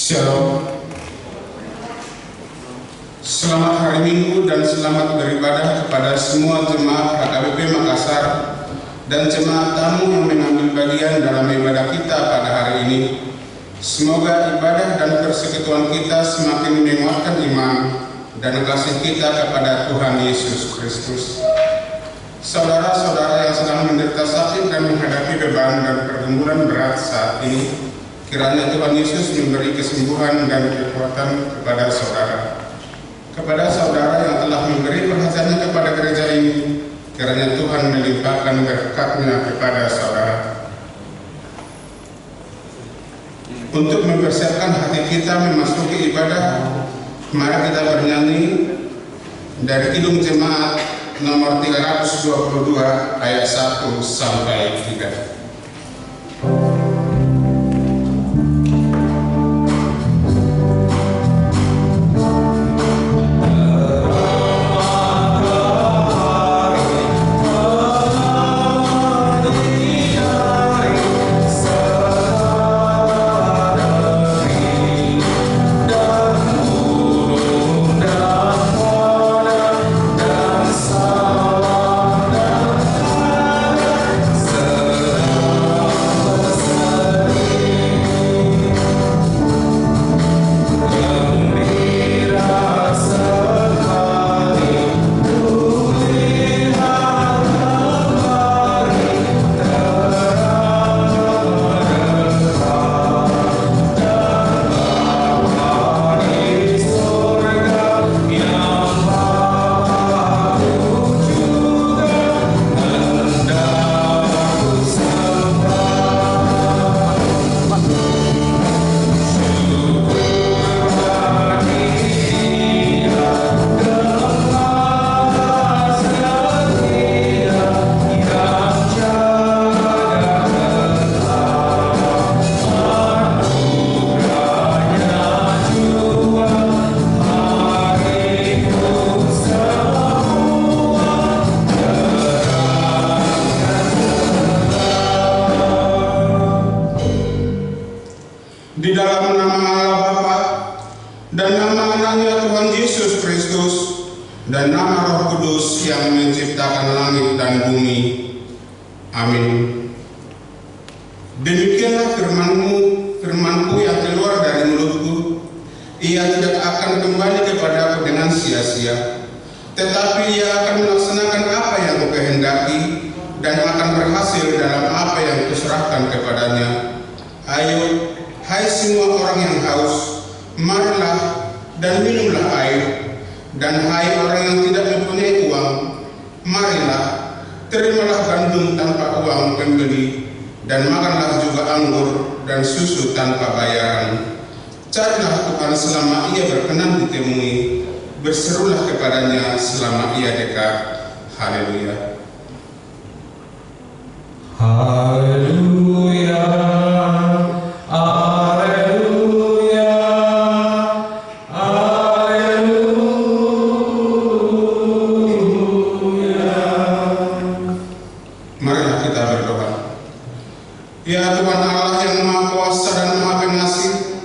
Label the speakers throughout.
Speaker 1: Shalom. Selamat hari Minggu dan selamat beribadah kepada semua jemaat HKBP Makassar dan jemaat tamu yang mengambil bagian dalam ibadah kita pada hari ini. Semoga ibadah dan persekutuan kita semakin menguatkan iman dan kasih kita kepada Tuhan Yesus Kristus. Saudara-saudara yang sedang menderita sakit dan menghadapi beban dan pergumulan berat saat ini, kiranya Tuhan Yesus memberi kesembuhan dan kekuatan kepada saudara. Kepada saudara yang telah memberi perhatiannya kepada gereja ini, kiranya Tuhan melimpahkan berkat-Nya kepada saudara. Untuk mempersiapkan hati kita memasuki ibadah, mari kita bernyanyi dari Kidung Jemaat nomor 322 ayat 1 sampai 3. Di dalam nama Allah Bapa dan nama Anaknya Tuhan Yesus Kristus dan nama Roh Kudus yang menciptakan langit dan bumi. Amin. Demikianlah firman-Ku yang keluar dari mulutku. Ia tidak akan kembali kepadaku dengan sia-sia, tetapi ia akan melaksanakan apa yang Kukehendaki dan akan berhasil dalam apa yang Kuserahkan kepadanya. Ayo, hai semua orang yang haus, marilah dan minumlah air. Dan hai orang yang tidak mempunyai uang, marilah, terimalah gandum tanpa uang pembeli, dan makanlah juga anggur dan susu tanpa bayaran. Carilah Tuhan selama Ia berkenan ditemui, berserulah kepadanya selama Ia dekat. Haleluya.
Speaker 2: Haleluya.
Speaker 1: Ya Tuhan Allah yang Maha Kuasa dan Maha Pengasih,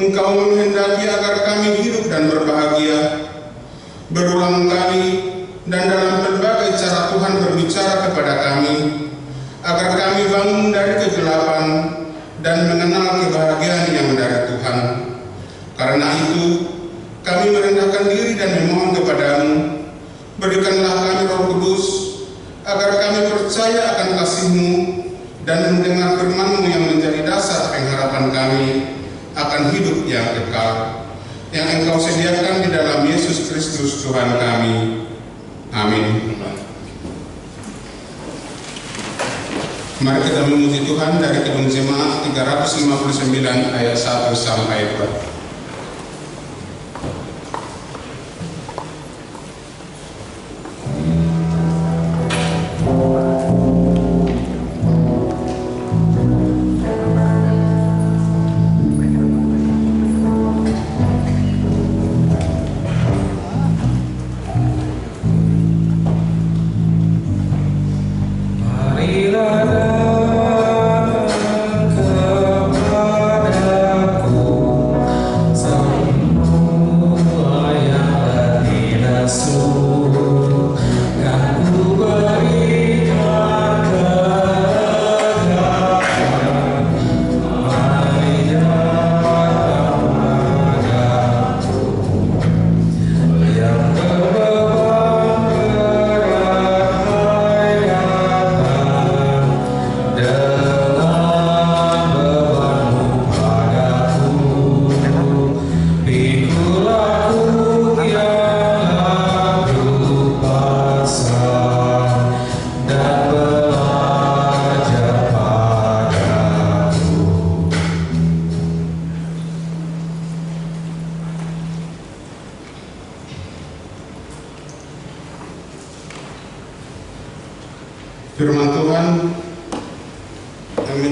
Speaker 1: Engkau menghendaki agar kami hidup dan berbahagia. Berulang kali dan dalam berbagai cara Tuhan berbicara kepada kami, agar kami bangun dari kegelapan dan mengenal kebahagiaan yang dari Tuhan. Karena itu, kami merendahkan diri dan memohon kepadamu, berikanlah kami Roh Kudus, agar kami percaya akan kasih-Mu dan mendengar firman-Mu yang menjadi dasar pengharapan kami akan hidup yang kekal, yang Engkau sediakan di dalam Yesus Kristus Tuhan kami. Amin. Mari kita memuji Tuhan dari Kidung Jemaat 359 ayat 1 sampai 2.
Speaker 2: Marilah datang kepadaku.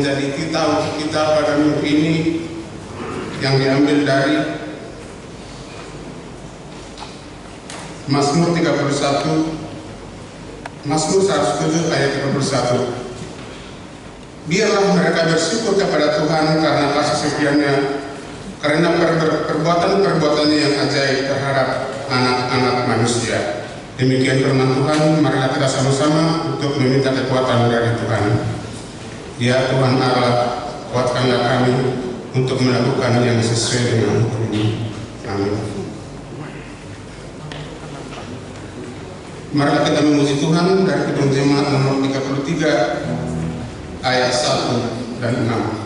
Speaker 1: menjadi kita untuk kita pada minggu ini yang diambil dari Mazmur 107 ayat 31. Biarlah mereka bersyukur kepada Tuhan karena kasih setia-Nya, karena perbuatan-perbuatannya yang ajaib terhadap anak-anak manusia. Demikian firman Tuhan. Marilah kita sama-sama untuk meminta kekuatan dari Tuhan. Ya Tuhan Allah, kuatkanlah kami untuk melakukan yang sesuai dengan hukum ini. Amin. Marilah kita memuji Tuhan dari Kidung Jemaat nomor 33 ayat 1 dan 6.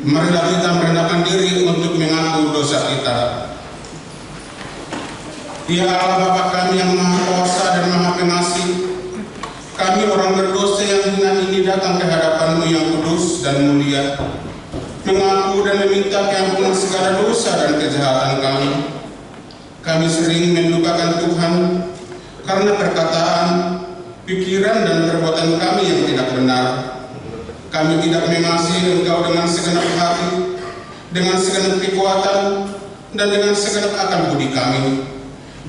Speaker 1: Marilah kita merendahkan diri untuk mengaku dosa kita. Ya Allah Bapa kami yang Maha Kuasa dan Maha Pengasih, kami orang berdosa yang hina ini datang ke hadapan-Mu yang kudus dan mulia, mengaku dan meminta keampunan segala dosa dan kejahatan kami. Kami sering mendukakan Tuhan karena perkataan, pikiran dan perbuatan kami yang tidak benar. Kami tidak mengasihi Engkau dengan segenap hati, dengan segenap kekuatan, dan dengan segenap akal budi kami.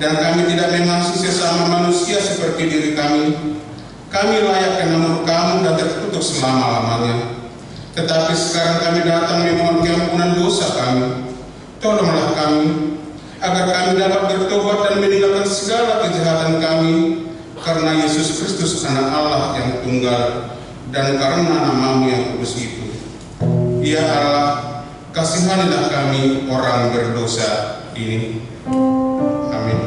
Speaker 1: Dan kami tidak mengasihi sesama manusia seperti diri kami. Kami layak kena murka-Mu dan terkutuk selama-lamanya. Tetapi sekarang kami datang memohon keampunan dosa kami. Tolonglah kami, agar kami dapat bertobat dan meninggalkan segala kejahatan kami, karena Yesus Kristus anak Allah yang tunggal, dan karena nama-Mu yang kudus itu. Ya Allah, kasihanilah kami orang berdosa ini. Amin.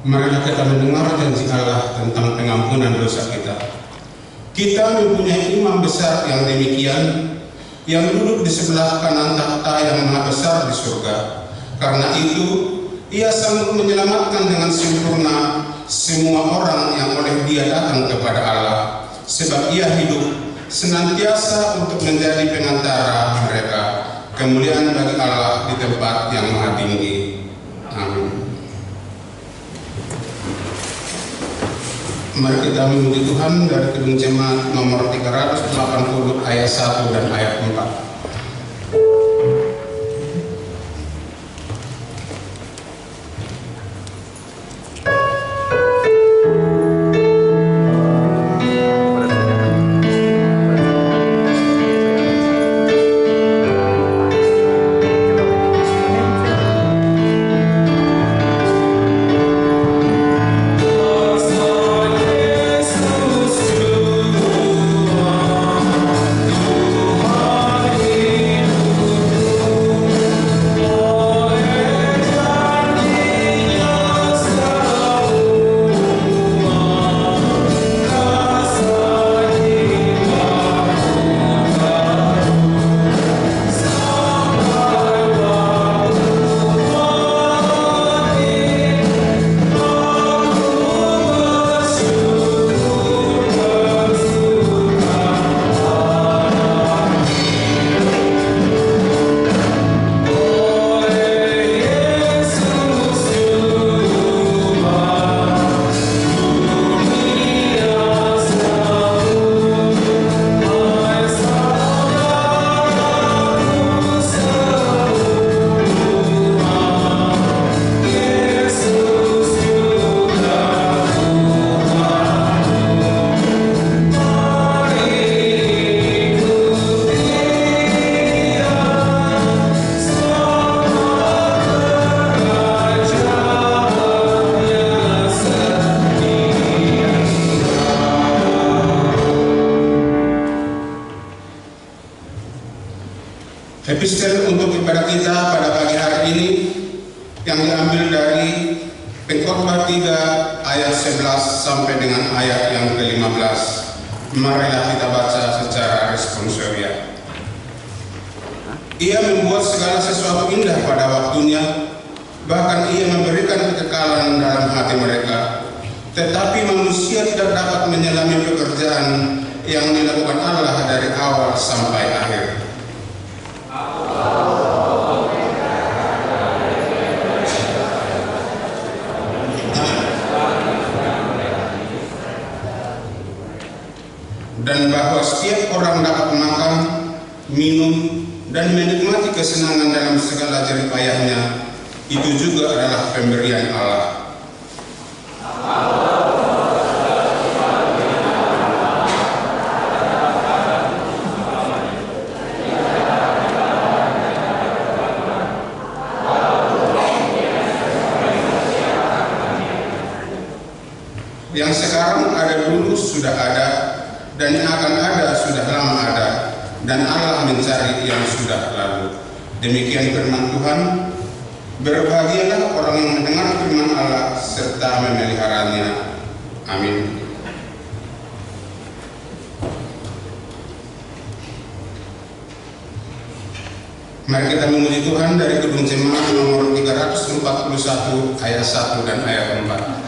Speaker 1: Marilah kita mendengar janji Allah tentang pengampunan dosa kita. Kita mempunyai imam besar yang demikian, yang duduk di sebelah kanan tahta yang maha besar di surga. Karena itu, Ia sanggup menyelamatkan dengan sempurna semua orang yang oleh Dia datang kepada Allah, sebab Ia hidup senantiasa untuk menjadi pengantara mereka. Kemuliaan bagi Allah di tempat yang maha tinggi. Amin. Mari kita memuji Tuhan dari Kidung Jemaat nomor 380 ayat 1 dan ayat 4. Epistel untuk ibadah kita pada pagi hari ini yang diambil dari Pengkhotbah 3 ayat 11 sampai dengan ayat yang ke-15. Marilah kita baca secara responsorial. Ia membuat segala sesuatu indah pada waktunya, bahkan ia memberikan kekekalan dalam hati mereka. Tetapi manusia tidak dapat menyelami pekerjaan yang dilakukan Allah dari awal sampai akhir. Dan bahwa setiap orang dapat makan, minum, dan menikmati kesenangan dalam segala jerih payahnya, itu juga adalah pemberian Allah. Yang sekarang ada dulu sudah ada, dan yang akan ada sudah lama ada, dan Allah mencari yang sudah lalu. Demikian firman Tuhan. Berbahagialah orang yang mendengar firman Allah serta memeliharanya. Amin. Mari kita memuji Tuhan dari Kidung Jemaat nomor 341 ayat 1 dan ayat 4.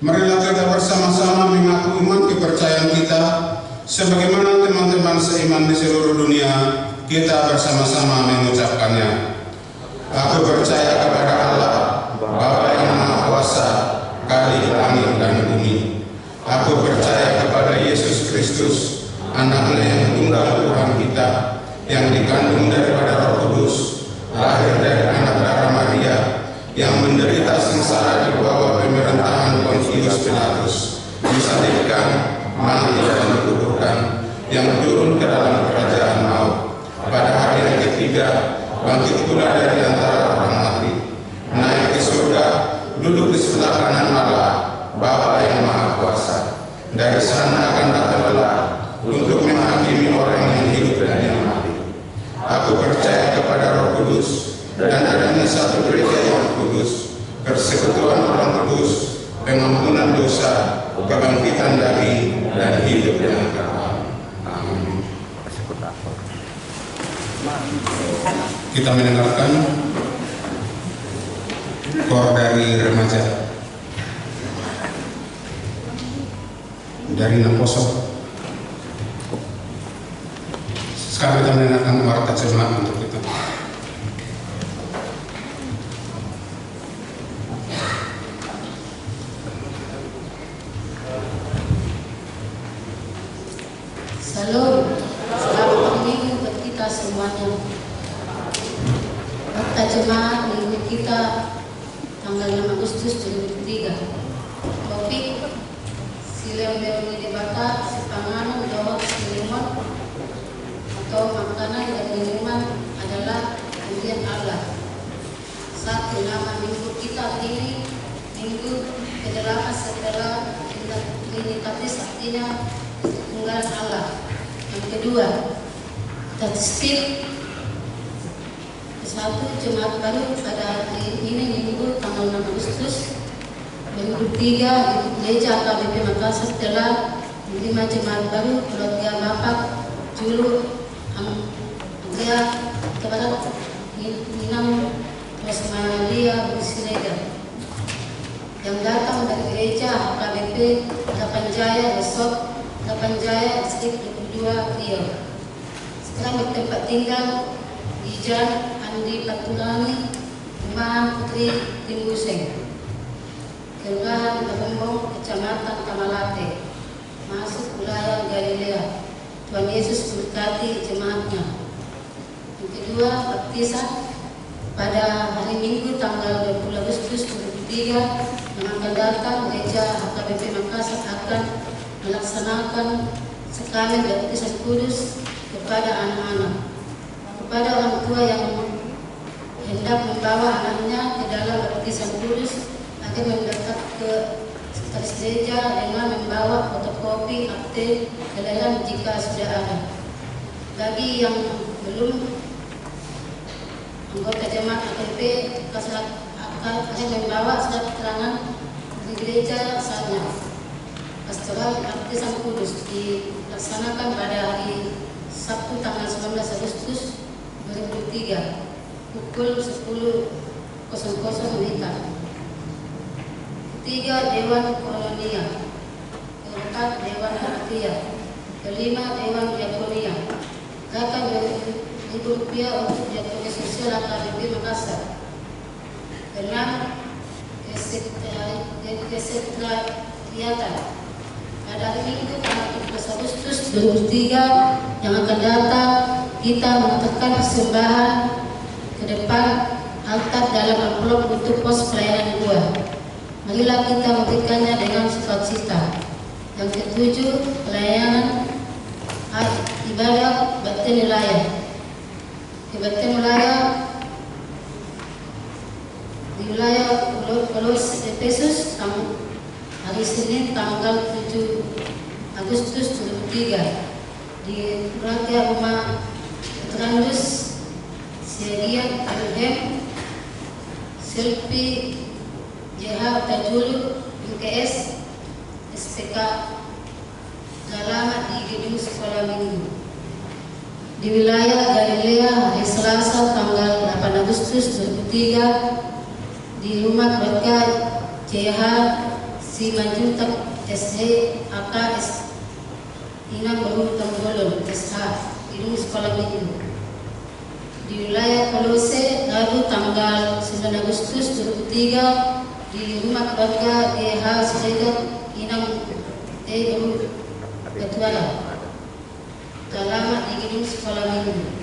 Speaker 1: Marilah kita bersama-sama mengaku iman kepercayaan kita sebagaimana teman-teman seiman di seluruh dunia kita bersama-sama mengucapkannya. Aku percaya kepada Allah, Bapa yang Maha Kuasa, Kali langit dan bumi. Aku percaya kepada Yesus Kristus, Anak-Nya yang tunggal Tuhan kita, yang dikandung daripada Roh Kudus, lahir dari anak darah Maria, yang menderita sengsara di bawah pemerintahan Pontius Pilatus, disalibkan, mati dan dikuburkan, yang turun ke dalam kerajaan maut, pada hari yang ketiga bangkit pula dari antara orang mati, naik ke surga, duduk di sebelah kanan Allah, Bapa yang Maha Kuasa. Dari sana akan datang kelak untuk menghakimi orang yang hidup dan yang mati. Aku percaya kepada Roh Kudus, dan adanya satu gereja yang kudus, persekutuan orang kudus, pengampunan dosa, kebangkitan daging, dan hidup yang kekal. Amin. Kita mendengarkan kor dari remaja dari Naposo. Kami akan mendengarkan warta jemaat untuk itu.
Speaker 2: Salam, selamat minggu buat kita semuanya. Warta jemaat minggu kita tanggal 6 Agustus 2003. Topik Silem Beruni Debata Sipanganan Dohot Silimon atau makanan dan minuman adalah pemberian Allah. Satu, nama minggu kita ini minggu ke-8 setelah Trinitatis, artinya tunggal Allah. Yang kedua, statistik satu jemaat baru pada hari ini minggu tanggal 6 Agustus 2003 di Gereja AKBP Makassar telah menerima jemaat baru keluarga Bapak Julu Andrea kepada Minam Rosmalia Busirega yang datang dari Gereja AKBP Delapan Jaya Resort Delapan Jaya Distrik 22 Riau. Sekarang bertempat tinggal di Jalan Andi Patulani, Rumah Putri Timbuseng, Kelurahan Kabumbong, Kecamatan Tamalate, masuk wilayah Galilea. Tuhan Yesus memberkati jemaatnya. Yang kedua, baptisan pada hari Minggu tanggal 20 Agustus 2003 yang akan datang Gereja HKBP Makassar akan melaksanakan sakramen baptisan kudus kepada anak-anak. Kepada orang tua yang hendak membawa anaknya ke dalam baptisan kudus akan mendaftar ke sekretaris gereja dengan membawa fotokopi akte kelahiran jika sudah ada. Bagi yang belum anggota jemaat AKBP akan membawa surat keterangan di gereja asalnya. Pastoral baptisan kudus dilaksanakan pada hari Sabtu tanggal 19 Agustus 2003 pukul 10.00 WITA. Ketiga, Dewan Kolonia. Keempat, Dewan Hartia. Kelima, Dewan Diakonia. Akan Rp2.000 untuk diakonia sosial AKBP Makassar. Keenam, kesekretariatan. Pada hari Minggu tanggal 17 Agustus 2003 yang akan datang, kita menetapkan persembahan ke depan altar dalam amplop untuk pos pelayanan buah. Marilah kita memberikannya dengan sukacita. Yang ketujuh, pelayanan ibadah baktian wilayah. Kebaktian wilayah di wilayah Kolos Efesus hari Senin tanggal 7 Agustus 2003 di Raja Rumah Veteranus Sedian Alhem Selfie JH Tajulu UKS SPK Galama di gedung sekolah minggu. Di wilayah Galilea hari Selasa tanggal 8 Agustus 2003 di rumah keluarga JH Simanjuntak SH AKS Inam Baru Tanggolon SH gedung sekolah minggu. Di wilayah Kolose Rabu tanggal 9 Agustus 2003 di rumah keluarga DH Sedegat Inam Baru Ketuala Galama di gedung sekolah minggu.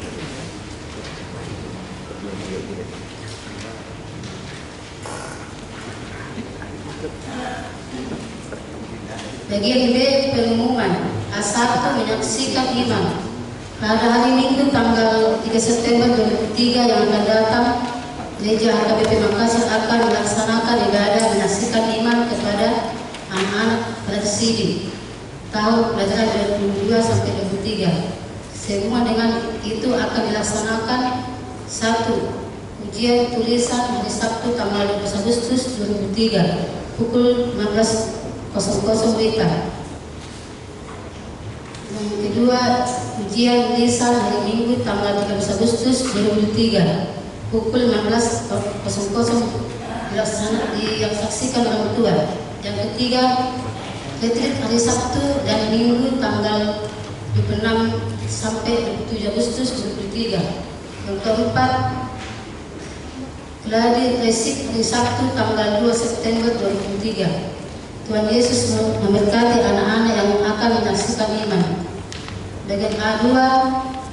Speaker 2: Bagian B, pengumuman. A1, menyaksikan imam. Pada hari Minggu tanggal 3 September 2003 yang akan datang, Gereja HKBP Makassar akan melaksanakan ibadah menyaksikan imam kepada anak-anak presidi tahun pelajaran 2022 sampai 2023. Semua dengan itu akan dilaksanakan satu, ujian tulisan hari Sabtu tanggal 12 Agustus 2003 pukul 15.00 WITA. Yang kedua, ujian lisan hari Minggu tanggal 13 Agustus 2003 pukul 16.00 disaksikan orang tua. Yang ketiga, retreat hari Sabtu dan Minggu tanggal 26 sampai 27 Agustus 2023. Yang keempat, gladi resik hari Sabtu tanggal 2 September 2023. Tuhan Yesus memberkati anak-anak yang akan menyaksikan iman. Bagian A2,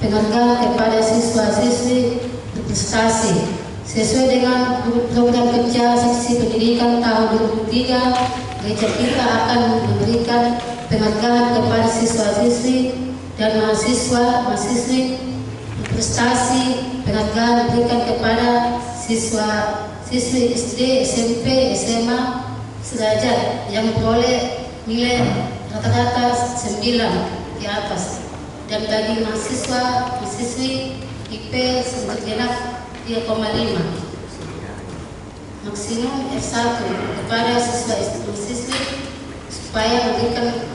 Speaker 2: penghargaan kepada siswa-siswi berprestasi sesuai dengan program kerja seksi pendidikan tahun 2023. Gereja kita akan memberikan penghargaan kepada siswa-siswi dan mahasiswa-mahasiswi berprestasi. Penghargaan diberikan kepada siswa-siswi SD, SMP, SMA sederajat yang memperoleh nilai rata-rata 9 di atas, dan bagi mahasiswa-mahasiswi IP segenap 3,5. Maksimum F1 kepada siswa-siswi supaya memberikan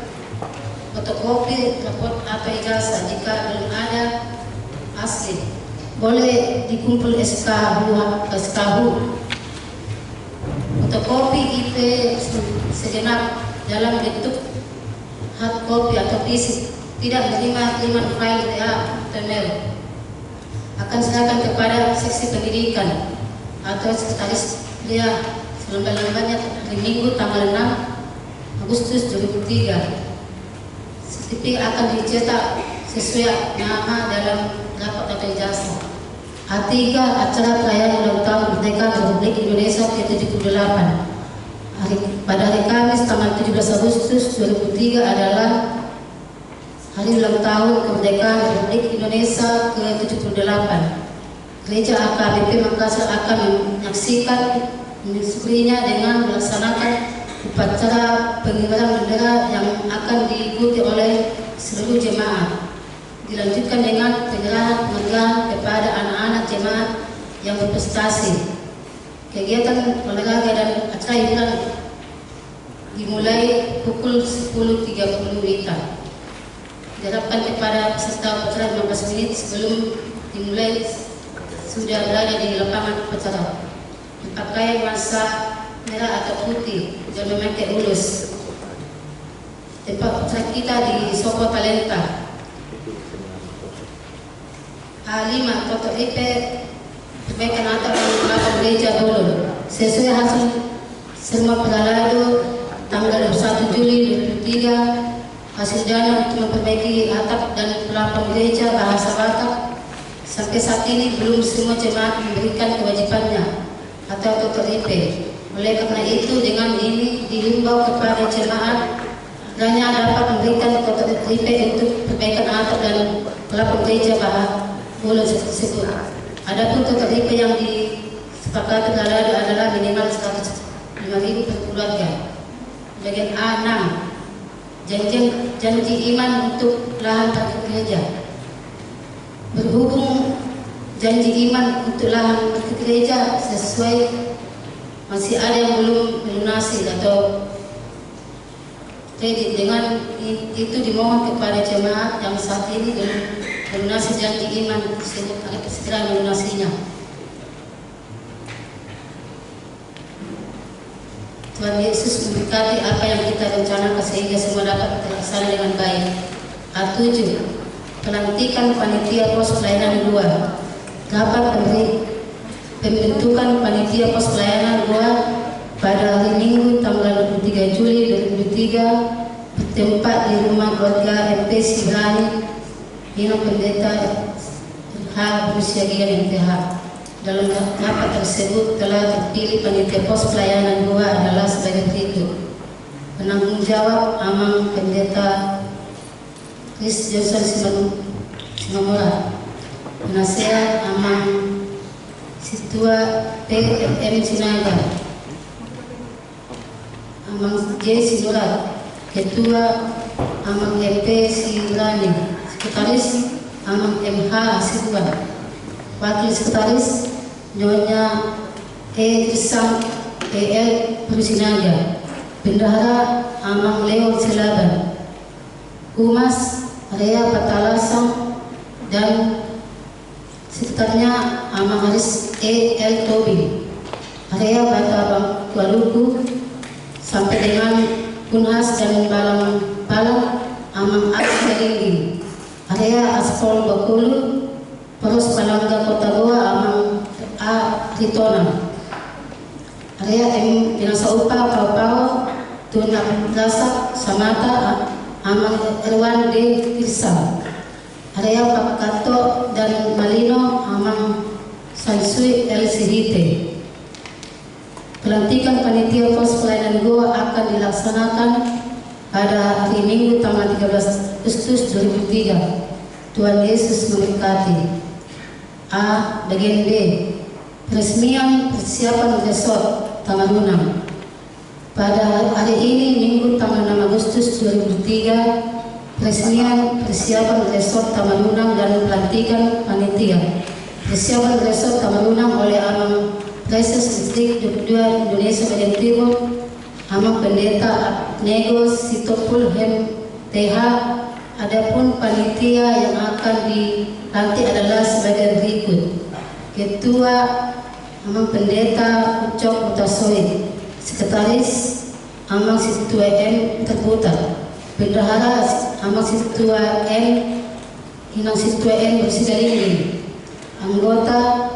Speaker 2: fotokopi raport apa ijazah jika belum ada asli. Boleh dikumpul SKHU. Fotokopi IP segenap dalam bentuk hard copy atau fisik, tidak menerima file WA akan serahkan kepada seksi pendidikan atau sekretaris dia selembar-lembarnya hari Minggu tanggal 6 Agustus 2003. Sertifikat akan dicetak sesuai nama dalam rapat atau ijazah. A3, acara perayaan ulang tahun Merdeka Republik Indonesia ke-78 pada hari Kamis tanggal 17 Agustus 2003 adalah hari ulang tahun kemerdekaan Republik Indonesia ke-78. Gereja AKBP Makassar akan menyaksikan mensyukurinya dengan melaksanakan upacara pengibaran bendera yang akan diikuti oleh seluruh jemaat. Dilanjutkan dengan penyerahan kepada anak-anak jemaat yang berprestasi. Kegiatan olahraga dan acara hiburan dimulai pukul 10.30 WITA. Diharapkan kepada peserta upacara 15 menit sebelum dimulai sudah berada di lapangan upacara. Berpakaian warna merah atau putih dan memakai ulus. Tempat upacara kita di Soko Talenta. A5, foto IP perbaikan atap belakang gereja Bolon sesuai hasil serma Pelalado tanggal 1 Juli 2003. Hasil dana untuk memperbaiki atap dan pelapon gereja bahasa Batak. Sampai saat ini belum semua jemaat memberikan kewajibannya atau foto IP. Oleh karena itu, dengan ini dihimbau kepada jemaat hanya dapat memberikan foto IP untuk perbaikan atap dan pelapon gereja bahasa Bolon tersebut. Adapun total IP yang disepakati adalah minimal 105.000 per keluarga. Bagian A6, janji iman untuk lahan parkir gereja. Berhubung janji iman untuk lahan parkir gereja sesuai masih ada yang belum melunasi atau kredit, dengan itu dimohon kepada jemaat yang saat ini belum melunasi janji iman tersebut agar segera melunasinya. Tuhan Yesus memberkati apa yang kita rencanakan sehingga semua dapat terlaksana dengan baik. A7, pelantikan panitia pos pelayanan 2. Dapat pembentukan panitia pos pelayanan 2 pada hari Minggu tanggal 23 Juli 2003 bertempat di rumah keluarga MP Sibrani Nino Pendeta H. berusia Gigan MTH. Dalam rapat tersebut telah terpilih panitia pos pelayanan 2 adalah sebagai berikut. Penanggung jawab Amang Pendeta Chris Johnson Simamora. Penasehat Amang Situa PM Sinaga. Amang J. Sinurat. Ketua Amang MP Sibrani. Sekretaris Amang MH Sidwan. Wakil Sekretaris Nyonya E. Trisam EL Perusinaga. Bendahara Amang Leo Selaban. Humas Area Patalasang dan sekretarisnya Amang Haris E. L. Tobi. Area Batabang Kualuku sampai dengan Punhas dan Balang Amang Aksi Tinggi. area Aspol Bakulu, Poros Palangga Kota Goa Amang A Ritona, area M Binasa Upa Pau Tuna Plaza Samata Amang Erwan D Tirsa, area Pakato dan Malino Amang Sansui El Sihite. Pelantikan panitia pos pelayanan Goa akan dilaksanakan pada hari Minggu tanggal 13 Agustus 2003. Tuhan Yesus memberkati. A. Bagian B. Peresmian persiapan resort Tamanunam. Pada hari ini Minggu tanggal 6 Agustus 2003, peresmian persiapan resort Tamanunam dan pelantikan panitia persiapan resort Tamanunam oleh Amang Preses Distrik 22 Indonesia bagian Timur, Amang Pendeta Nego Sitopul Hem TH. Adapun panitia yang akan dilantik adalah sebagai berikut: Ketua Amang Pendeta Ucok Utasoid, Sekretaris Amang Situa M Terputar, Bendahara Amang Situa M Hinang Situa M Bersigalingin, anggota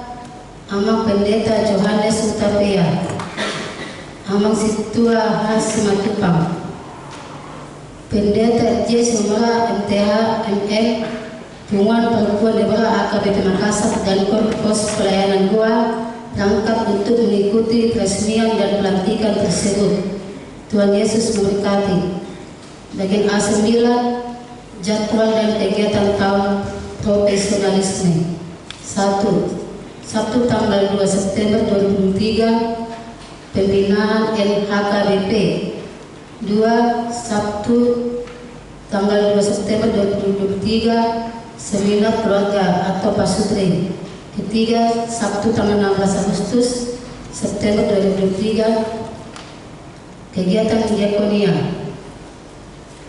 Speaker 2: Amang Pendeta Johannes Utapia, Amang Situa Hasimatupang, Pendeta J. Sumara MTH ML, Hubungan Perempuan Debora AKBP Makassar dan Korpos Pelayanan Goa berangkat untuk mengikuti peresmian dan pelantikan tersebut. Tuhan Yesus memberkati. Bagian A9, jadwal dan kegiatan tahun profesionalisme. 1. Sabtu tanggal 2 September 2003, pembinaan LHKBP. 2. Sabtu tanggal 2 September 2023, seminar keluarga atau pasutri. 3. Sabtu tanggal 16 Agustus September 2023, kegiatan diakonia.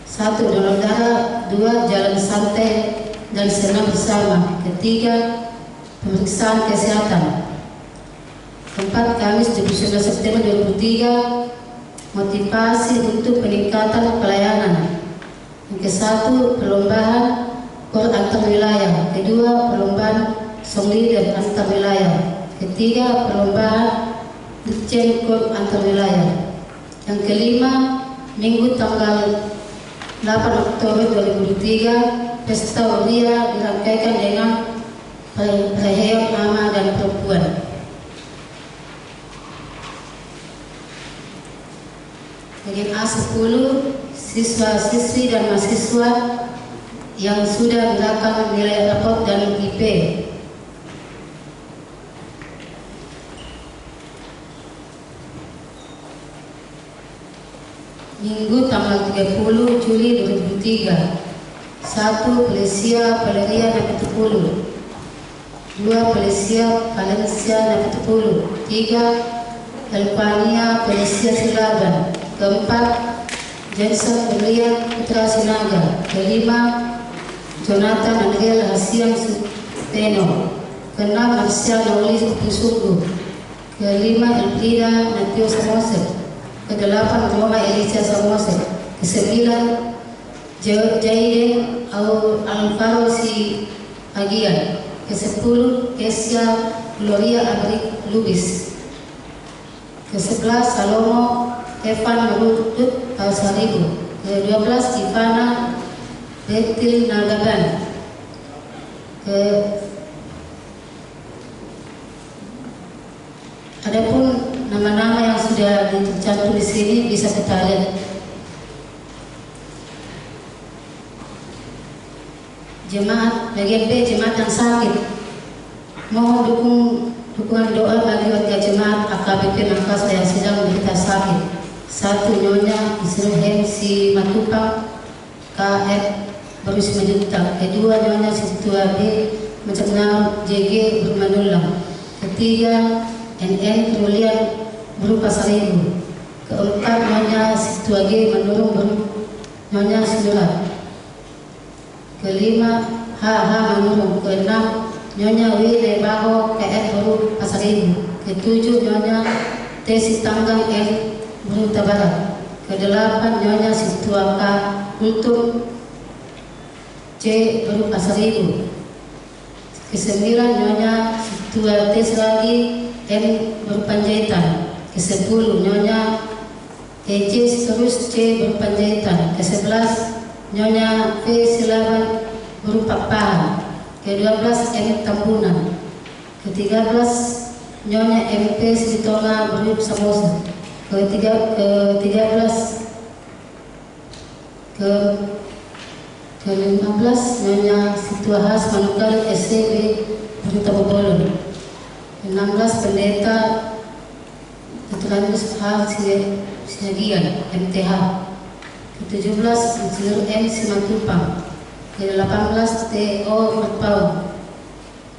Speaker 2: 1. Donor darah. 2. Jalan santai dan senam bersama. 3. Pemeriksaan kesehatan. 4. Kamis 29 September 2003, motivasi untuk peningkatan pelayanan. Yang ke-1, perlombaan KOR antar wilayah. 2. Perlombaan song leader antar wilayah. 3. Perlombaan Ditjen KOR antar wilayah. Yang ke-5, Minggu tanggal 8 Oktober 2003, Pesta Uria dirangkaikan dengan perayaan ama dan perempuan. Bagian A10, siswa-siswi dan mahasiswa yang sudah menerapkan nilai raport dan IP. Minggu tanggal 30 Juli 2003. 1. Pelesia Valeria Napitupulu. 2. Pelesia Valencia Napitupulu. 3. Elpania Pelesia Silaban. 4. Jensen Berlian Putra Sinaga. 5. Jonathan Andriel Hasian Suteno. 6. Marcia Naulis Pusugu. 5. Elfrida Natio Samosek. 8. Roma Elisa Samosek. 9. Jaiden Alvaro Si Agian. 10. Kesia Gloria Abrik Lubis. 11. Salomo Evan Merudut Pasaribu. 12. Ivana Betil Nagaban. Adapun nama-nama yang sudah dicantum di sini bisa kita lihat. Jemaat bagian B, jemaat yang sakit. Mohon dukungan doa bagi warga jemaat AKBP Makassar yang sedang menderita sakit. 1. Nyonya Isrohem Si Matupang KF berusia 5 juta. 2. Nyonya Situa B Mencernam JG Bermanulang. 3. NN Trulian berupa 1000. 4. Nyonya Situa G Menurung Nyonya Silurat. 5. HH Menurung. 6. Nyonya Wile Baho KF berupa 1000. 7. Nyonya Tesi Tanggang L Beruta Barat. 8. Nyonya Situa K Kultum C. berupa 1000. Ke-9 Nyonya Situa Tesragi M berupa jahitan. Ke-10 Nyonya EJ terus C berupa jahitan. Ke-11 Nyonya V Silaban berupa paha. Ke-12 M tambunan. Ke-13 Nyonya MP Sitonga berupa samosa. Ke-15 Nyonya Situa Has Manukal SCB berupa Bobolon. Ke-16 Pendeta Ketulanus Hal Siagian MTH. Ke-17 Insinyur M Simatupang. Ke-18 TO Merpau.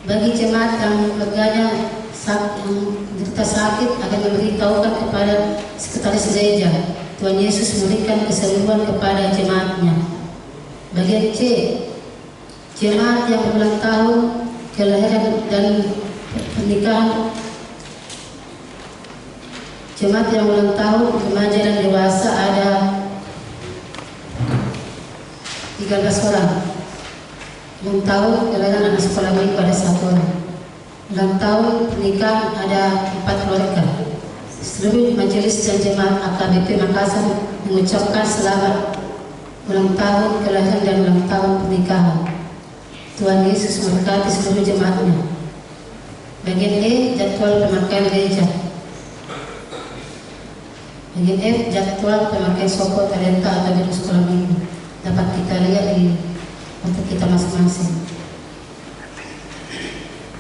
Speaker 2: Bagi jemaat yang keluarganya yang menderita sakit akan memberitahukan kepada sekretaris gereja. Tuhan Yesus memberikan kesembuhan kepada jemaatnya. Bagian C, jemaat yang berulang tahun kelahiran dan pernikahan. Jemaat yang ulang tahun remaja dan dewasa ada 13 orang. Ulang tahun kelahiran anak sekolah minggu ada 1 orang. Ulang tahun pernikahan ada 4 keluarga. Seluruh majelis dan jemaat AKBP Makassar mengucapkan selamat ulang tahun kelahiran dan ulang tahun pernikahan. Tuhan Yesus memberkati seluruh jemaatnya. Bagian E, jadwal pemakaian gereja. Bagian F, jadwal pemakaian soko talenta atau bidang sekolah minggu. Dapat kita lihat di untuk kita masing-masing.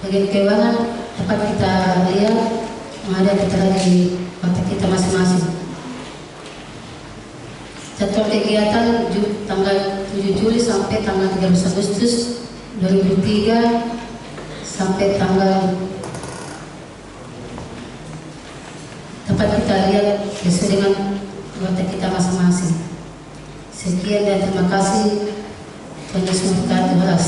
Speaker 2: Bagian keuangan dapat kita lihat ada tertera di kotak kita masing-masing. Jadwal kegiatan tanggal 7 Juli sampai tanggal 13 Agustus 2003 sampai tanggal dapat kita lihat sesuai dengan kotak kita masing-masing. Sekian dan terima kasih. Tuhan Yesus memberkati beras.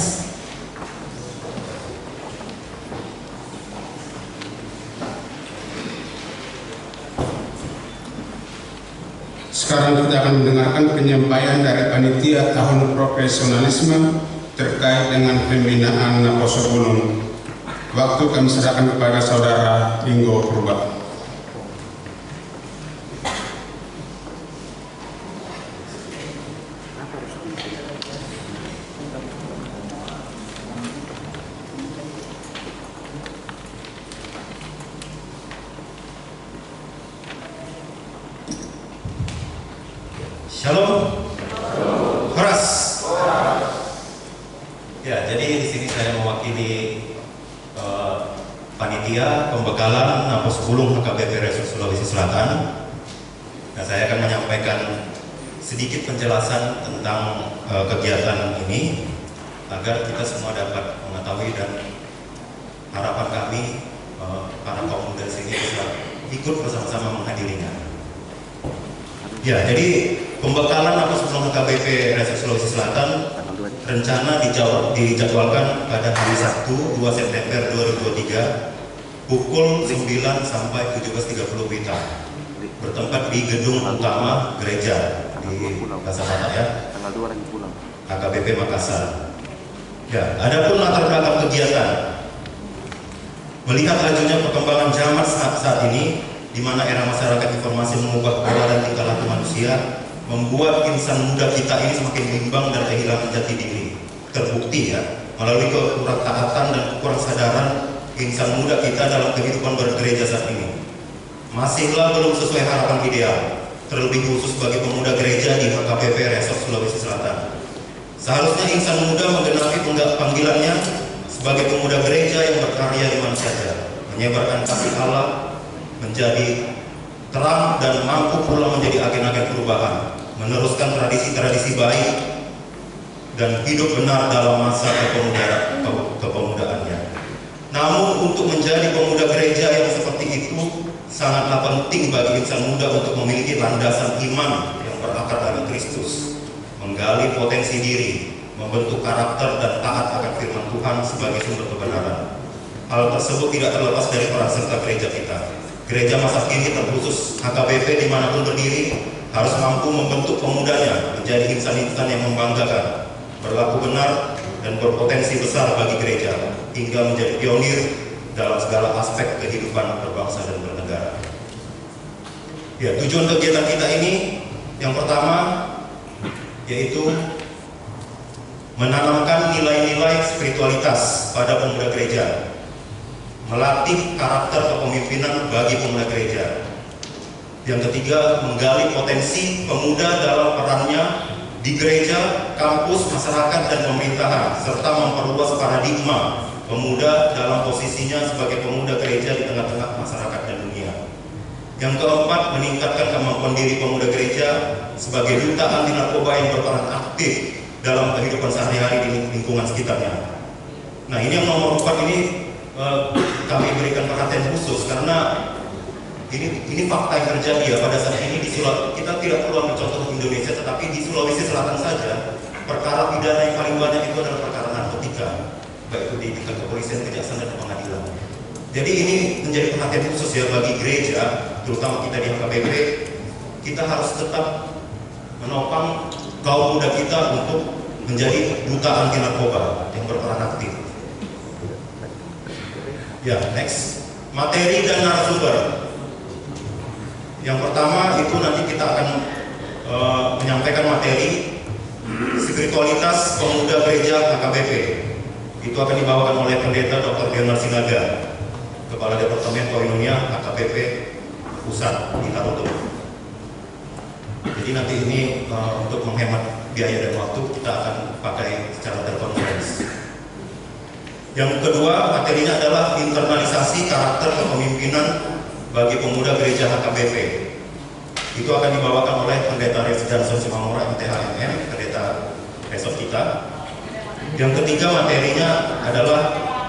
Speaker 1: Sekarang kita akan mendengarkan penyampaian dari panitia tahun profesionalisme terkait dengan pembinaan Naposo Gunung. Waktu kami serahkan kepada Saudara Ringo Purba.
Speaker 3: Shalom. Horas. Ya, jadi di sini saya mewakili panitia pembekalan Naposo Gunung HKBP Resort Sulawesi Selatan. Nah, saya akan menyampaikan sedikit penjelasan tentang kegiatan ini agar kita semua dapat mengetahui, dan harapan kami para kaum muda di sini bisa ikut bersama-sama menghadirinya. Ya, jadi pembekalan Naposo Gunung HKBP Resort Sulawesi Selatan rencana dijadwalkan pada hari Sabtu 2 September 2023 pukul 9 sampai 17.30 WITA, bertempat di gedung utama gereja di Kasabata ya, HKBP Makassar. Ya, adapun latar belakang kegiatan, melihat lajunya perkembangan zaman saat ini, di mana era masyarakat informasi mengubah pola dan tingkah laku manusia, membuat insan muda kita ini semakin bimbang dan kehilangan jati diri. Terbukti ya, melalui kekurang taatan dan kekurang sadaran insan muda kita dalam kehidupan bergereja saat ini masihlah belum sesuai harapan ideal, terlebih khusus bagi pemuda gereja di HKBP Resort Sulawesi Selatan. Seharusnya insan muda menggenapi panggilannya sebagai pemuda gereja yang berkarya di mana saja, menyebarkan kasih Allah, menjadi terang dan mampu pula menjadi agen-agen perubahan, meneruskan tradisi-tradisi baik dan hidup benar dalam masa kepemudaannya. Namun untuk menjadi pemuda gereja yang seperti itu sangatlah penting bagi insan muda untuk memiliki landasan iman yang berakar dari Kristus, menggali potensi diri, membentuk karakter dan taat akan firman Tuhan sebagai sumber kebenaran. Hal tersebut tidak terlepas dari peran serta gereja kita. Gereja masa kini terkhusus HKBP dimanapun berdiri harus mampu membentuk pemudanya menjadi insan-insan yang membanggakan, berlaku benar, dan berpotensi besar bagi gereja, hingga menjadi pionir dalam segala aspek kehidupan berbangsa dan bernegara. Ya, tujuan kegiatan kita ini yang pertama yaitu menanamkan nilai-nilai spiritualitas pada pemuda gereja, melatih karakter kepemimpinan bagi pemuda gereja. Yang ketiga, menggali potensi pemuda dalam perannya di gereja, kampus, masyarakat, dan pemerintahan, serta memperluas paradigma pemuda dalam posisinya sebagai pemuda gereja di tengah-tengah masyarakat dan dunia. Yang keempat, meningkatkan kemampuan diri pemuda gereja sebagai duta anti narkoba yang berperan aktif dalam kehidupan sehari-hari di lingkungan sekitarnya. Nah, ini yang nomor 4 ini kami berikan perhatian khusus karena ini fakta yang terjadi ya pada saat ini di Sulawesi. Kita tidak perlu ambil contoh Indonesia, tetapi di Sulawesi Selatan saja perkara pidana yang paling banyak itu adalah perkara narkotika, baik itu di tingkat kepolisian, kejaksaan, dan pengadilan. Jadi ini menjadi perhatian khusus ya bagi gereja, terutama kita di HKBP. Kita harus tetap menopang kaum muda kita untuk menjadi duta anti narkoba yang berperan aktif. Ya, next, materi dan narasumber. Yang pertama itu nanti kita akan menyampaikan materi spiritualitas pemuda gereja HKBP. Itu akan dibawakan oleh Pendeta Dr. Diana Sinaga, Kepala Departemen Koinonia HKBP Pusat di Tarutung. Jadi nanti ini untuk menghemat biaya dan waktu kita akan pakai secara telekonferensi. Yang kedua, materinya adalah internalisasi karakter kepemimpinan bagi pemuda gereja HKBP. Itu akan dibawakan oleh Pendeta Resdanson Simamora MTHMM, Pendeta Resort kita. Yang ketiga, materinya adalah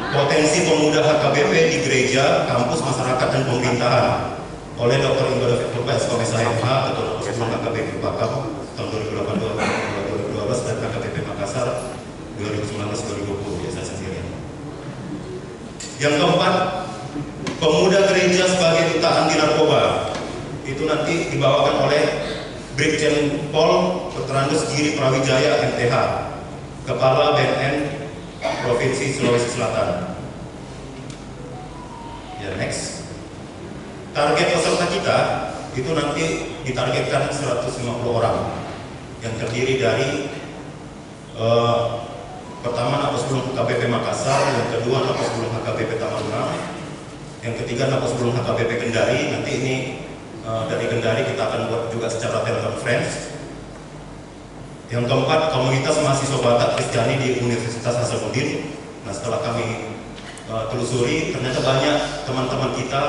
Speaker 3: potensi pemuda HKBP di gereja, kampus, masyarakat, dan pemerintahan oleh Dr. Indo David Purba, SKMSH MH, Ketua Umum HKBP Bakam tahun 2018 dan HKBP Makassar 2019-2020 ya, saya sendirian. Yang keempat, pemuda gereja sebagai duta anti narkoba. Itu nanti dibawakan oleh Brigjen Pol Petrandus Giri Prawijaya MTH, Kepala BNN Provinsi Sulawesi Selatan. Ya, next. Target peserta kita itu nanti ditargetkan 150 orang yang terdiri dari pertama Napos Gunung HKBP Makassar, yang kedua Napos Gunung HKBP Tamanrang, yang ketiga Napos Gunung HKBP Kendari. Nanti ini dari Kendari kita akan buat juga secara telekonferensi. Yang keempat, komunitas mahasiswa Batak Kristiani di Universitas Hasanuddin. Nah, setelah kami telusuri, ternyata banyak teman-teman kita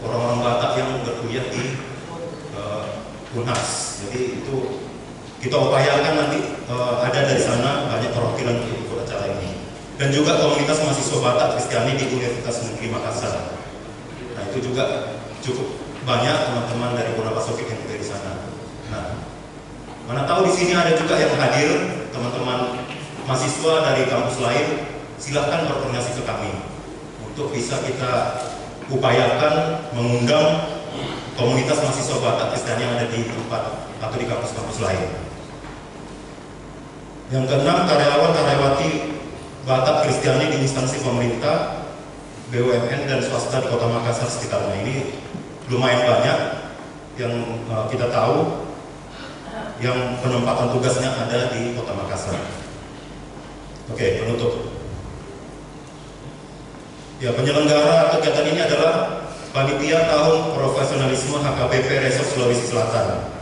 Speaker 3: orang-orang Batak yang berkuliah di UNHAS. Jadi itu kita upayakan nanti ada dari sana banyak perwakilan untuk ikut acara ini. Dan juga komunitas mahasiswa Batak Kristiani di Universitas Negeri Makassar. Nah, itu juga cukup banyak teman-teman dari Bonapasofik yang ada di sana. Nah, mana tahu di sini ada juga yang hadir teman-teman mahasiswa dari kampus lain, silahkan berkoordinasi ke kami untuk bisa kita upayakan mengundang komunitas mahasiswa Batak Kristiani yang ada di tempat atau di kampus-kampus lain. Yang keenam, karyawan-karyawati Batak Kristiani di instansi pemerintah, BUMN, dan swasta di Kota Makassar sekitarnya. Ini lumayan banyak yang kita tahu yang penempatan tugasnya ada di Kota Makassar. Oke, penutup. Ya, penyelenggara kegiatan ini adalah Panitia Tahun Profesionalisme HKBP Resort Sulawesi Selatan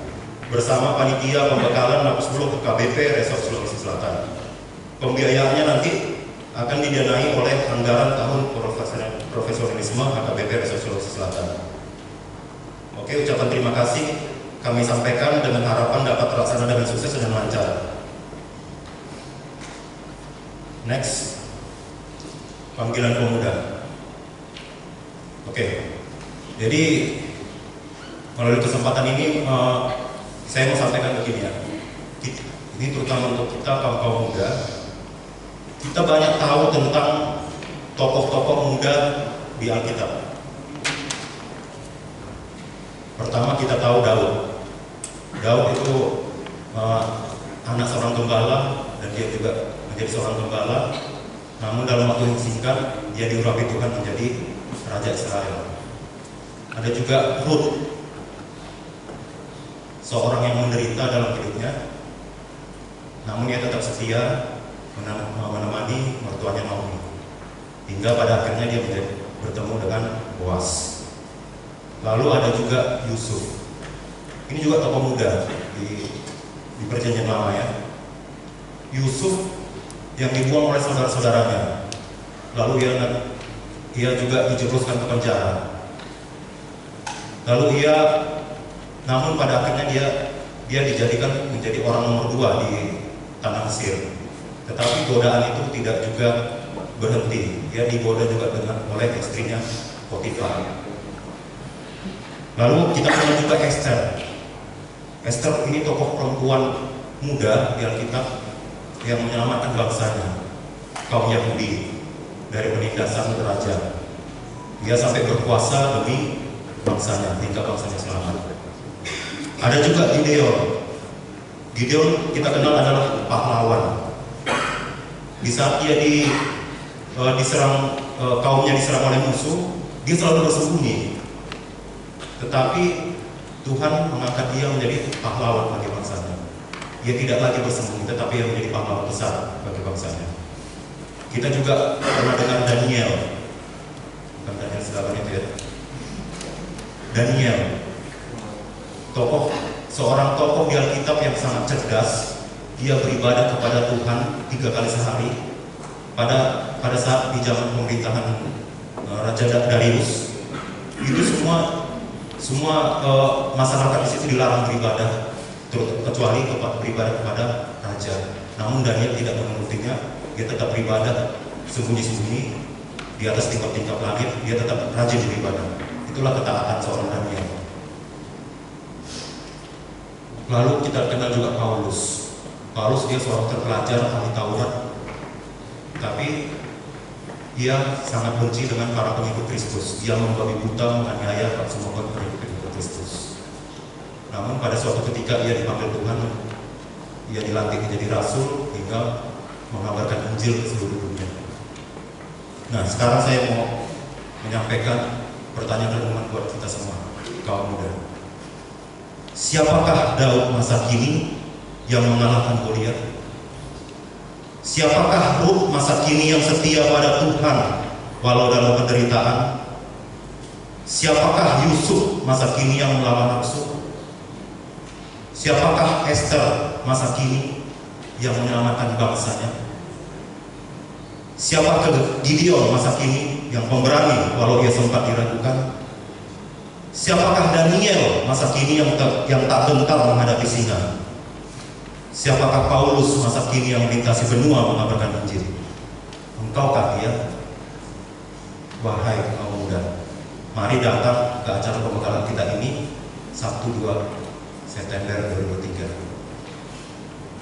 Speaker 3: bersama Panitia Pembekalan Napos Gunung HKBP Resort Sulawesi Selatan. Pembiayaannya nanti akan didanai oleh anggaran Tahun Profesionalisme HKBP Resort Sulawesi Selatan. Oke, ucapan terima kasih kami sampaikan dengan harapan dapat terlaksana dengan sukses dan lancar. Next, panggilan pemuda. Oke, jadi melalui kesempatan ini saya mau sampaikan begini ya. Ini terutama untuk kita kaum muda. Kita banyak tahu tentang tokoh-tokoh muda di Alkitab. Pertama kita tahu Daud. Daud itu anak seorang gembala dan dia juga menjadi seorang gembala. Namun dalam waktu yang singkat dia diurapi Tuhan menjadi Raja Israel. Ada juga Ruth, seorang yang menderita dalam hidupnya, namun ia tetap setia menemani mertuanya Naomi, hingga pada akhirnya dia bertemu dengan Boaz. Lalu ada juga Yusuf. Ini juga tokoh muda di Perjanjian Lama ya. Yusuf yang dibuang oleh saudara-saudaranya, lalu ia juga dijerumuskan ke penjara. Lalu namun pada akhirnya dia dijadikan menjadi orang nomor 2 di tanah Mesir. Tetapi godaan itu tidak juga berhenti. Dia digoda juga oleh istrinya Potifar. Lalu kita kenal juga Esther. Esther ini tokoh perempuan muda di Alkitab yang menyelamatkan bangsanya, kaum Yahudi, dari penindasan raja. Dia sampai berpuasa demi bangsanya hingga bangsanya selamat. Ada juga Gideon. Gideon kita kenal adalah pahlawan. Di saat dia diserang, kaumnya diserang oleh musuh, dia selalu bersembunyi. Tetapi Tuhan mengangkat dia menjadi pahlawan bagi bangsanya. Dia tidak lagi bersembunyi, tetapi dia menjadi pahlawan besar bagi bangsanya. Kita juga pernah dengar Daniel, bukan Daniel Silaban itu ya. Daniel, seorang tokoh di Alkitab yang sangat cerdas. Dia beribadah kepada Tuhan 3 kali sehari. Pada saat di zaman pemerintahan Raja Darius, itu semua masyarakat di situ dilarang beribadah, kecuali beribadah kepada raja. Namun Daniel tidak menurutinya. Dia tetap beribadah sembunyi-sembunyi di atas tingkap-tingkap langit. Dia tetap rajin beribadah. Itulah ketaatan seorang Daniel. Lalu kita kenal juga Paulus. Paulus dia seorang terpelajar ahli Taurat, tapi ia sangat benci dengan para pengikut Kristus. Dia membabi buta, menganiaya semua pengikut Kristus. Namun pada suatu ketika ia dipanggil Tuhan, ia dilantik menjadi rasul hingga mengabarkan Injil ke seluruh dunia. Nah, sekarang saya mau menyampaikan pertanyaan renungan buat kita semua, kaum muda. Siapakah Daud masa kini yang mengalahkan Goliat? Siapakah Ruth masa kini yang setia pada Tuhan walau dalam penderitaan? Siapakah Yusuf masa kini yang melawan nafsu? Siapakah Esther masa kini yang menyelamatkan bangsanya? Siapakah Gideon masa kini yang pemberani walau ia sempat diragukan? Siapakah Daniel masa kini yang tak gentar menghadapi singa? Siapakah Paulus masa kini yang melintasi benua mengabarkan Injil? Engkaukah dia? Wahai kaum muda, mari datang ke acara pembekalan kita ini Sabtu 2 September 2003.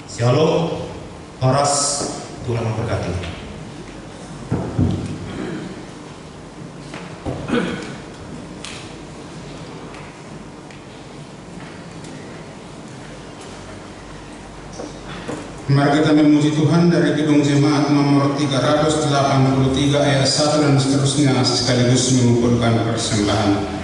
Speaker 3: Shalom, Horas, Tuhan memberkati.
Speaker 1: Mari kita memuji Tuhan dari Kidung Jemaat nomor 383 ayat 1 dan seterusnya sekaligus mengumpulkan persembahan.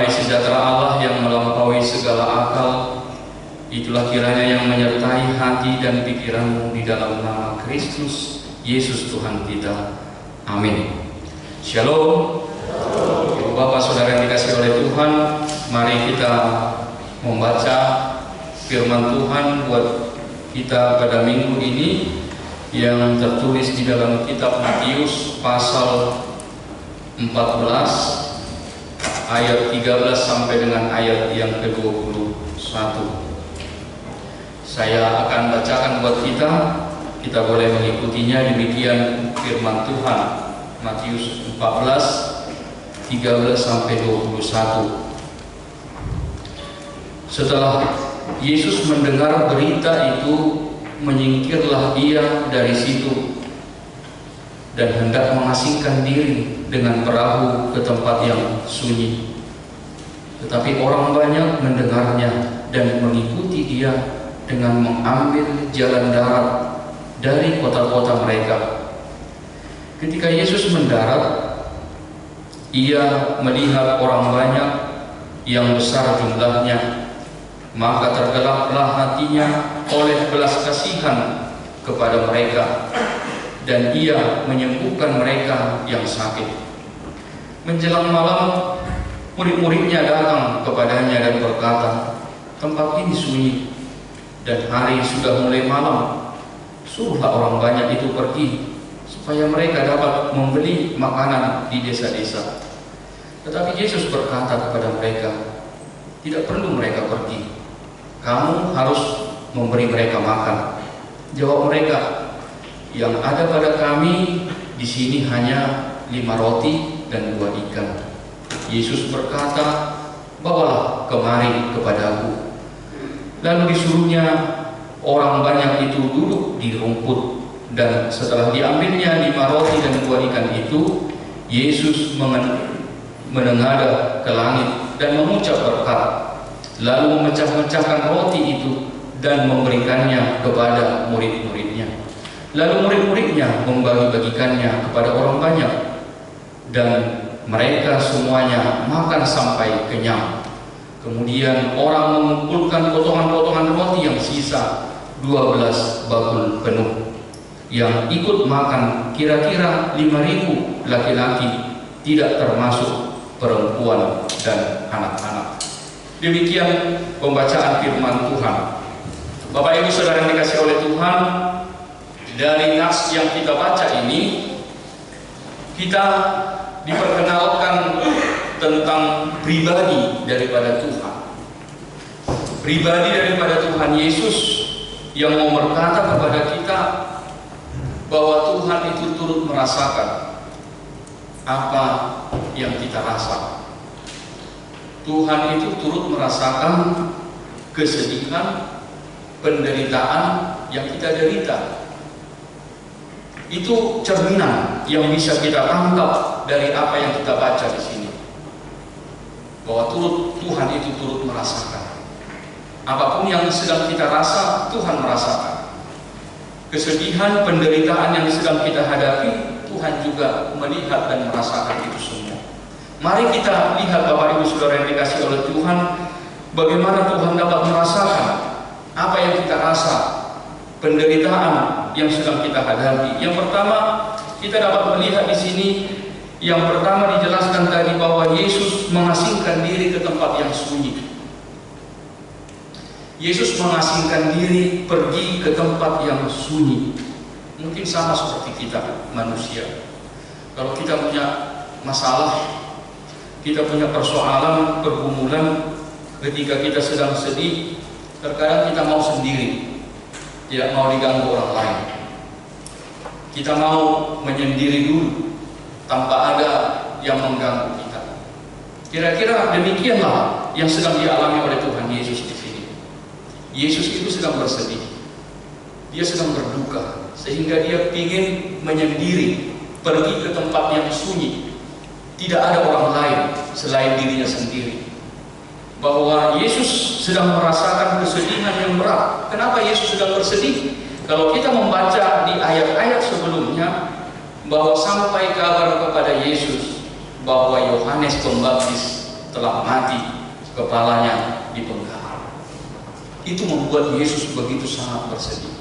Speaker 4: damai sejahtera Allah yang melampaui segala akal, itulah kiranya yang menyertai hati dan pikiranmu di dalam nama Kristus Yesus Tuhan kita. Amin. Shalom. Ibu Bapak Saudara yang dikasihi oleh Tuhan, mari kita membaca firman Tuhan buat kita pada minggu ini yang tertulis di dalam kitab Matius pasal 14 ayat 13 sampai dengan ayat yang ke-21. Saya akan bacakan buat kita boleh mengikutinya. Demikian firman Tuhan, Matius 14 13 sampai 21. Setelah Yesus mendengar berita itu, menyingkirlah ia dari situ dan hendak mengasingkan diri dengan perahu ke tempat yang sunyi. Tetapi orang banyak mendengarnya dan mengikuti dia dengan mengambil jalan darat dari kota-kota mereka. Ketika Yesus mendarat, ia melihat orang banyak yang besar jumlahnya, maka tergeraklah hatinya oleh belas kasihan kepada mereka, dan ia menyembuhkan mereka yang sakit. Menjelang malam, murid-muridnya datang kepadanya dan berkata, "Tempat ini sunyi dan hari sudah mulai malam. Suruhlah orang banyak itu pergi, supaya mereka dapat membeli makanan di desa-desa." Tetapi Yesus berkata kepada mereka, "Tidak perlu mereka pergi. Kamu harus memberi mereka makan." Jawab mereka, "Yang ada pada kami di sini hanya 5 roti dan 2 ikan." Yesus berkata, "Bawalah kemari kepadaku." Lalu disuruhnya orang banyak itu duduk di rumput, dan setelah diambilnya 5 roti dan 2 ikan itu, Yesus menengadah ke langit dan mengucap berkat, lalu memecah-mecahkan roti itu dan memberikannya kepada murid-muridnya. Lalu murid-muridnya membagi-bagikannya kepada orang banyak, dan mereka semuanya makan sampai kenyang. Kemudian orang mengumpulkan potongan-potongan roti yang sisa 12 bakul penuh. Yang ikut makan kira-kira 5.000 laki-laki, tidak termasuk perempuan dan anak-anak. Demikian pembacaan firman Tuhan. Bapak Ibu Saudara yang dikasihi oleh Tuhan, dari nas yang kita baca ini, kita diperkenalkan tentang pribadi daripada Tuhan. Pribadi daripada Tuhan Yesus yang mau berkata kepada kita bahwa Tuhan itu turut merasakan apa yang kita rasa. Tuhan itu turut merasakan kesedihan, penderitaan yang kita derita. Itu cerminan yang bisa kita tangkap dari apa yang kita baca di sini. Bahwa Tuhan itu turut merasakan. Apapun yang sedang kita rasa, Tuhan merasakan. Kesedihan, penderitaan yang sedang kita hadapi, Tuhan juga melihat dan merasakan itu semua. Mari kita lihat Bapak Ibu Saudara yang dikasihi oleh Tuhan, bagaimana Tuhan dapat merasakan apa yang kita rasa, penderitaan yang sedang kita hadapi. Yang pertama, kita dapat melihat di sini, yang pertama dijelaskan tadi bahwa Yesus mengasingkan diri ke tempat yang sunyi. Yesus mengasingkan diri pergi ke tempat yang sunyi. Mungkin sama seperti kita manusia. Kalau kita punya masalah, kita punya persoalan, pergumulan, ketika kita sedang sedih, terkadang kita mau sendiri, tidak mau diganggu orang lain. Kita mau menyendiri dulu, tanpa ada yang mengganggu kita. Kira-kira demikianlah yang sedang dialami oleh Tuhan Yesus di sini. Yesus itu sedang bersedih, dia sedang berduka, sehingga dia ingin menyendiri, pergi ke tempat yang sunyi. Tidak ada orang lain selain dirinya sendiri. Bahwa Yesus sedang merasakan kesedihan yang berat. Kenapa Yesus sedang bersedih? Kalau kita membaca di ayat-ayat sebelumnya, bahwa sampai kabar kepada Yesus bahwa Yohanes Pembaptis telah mati, kepalanya dipenggal. Itu membuat Yesus begitu sangat bersedih.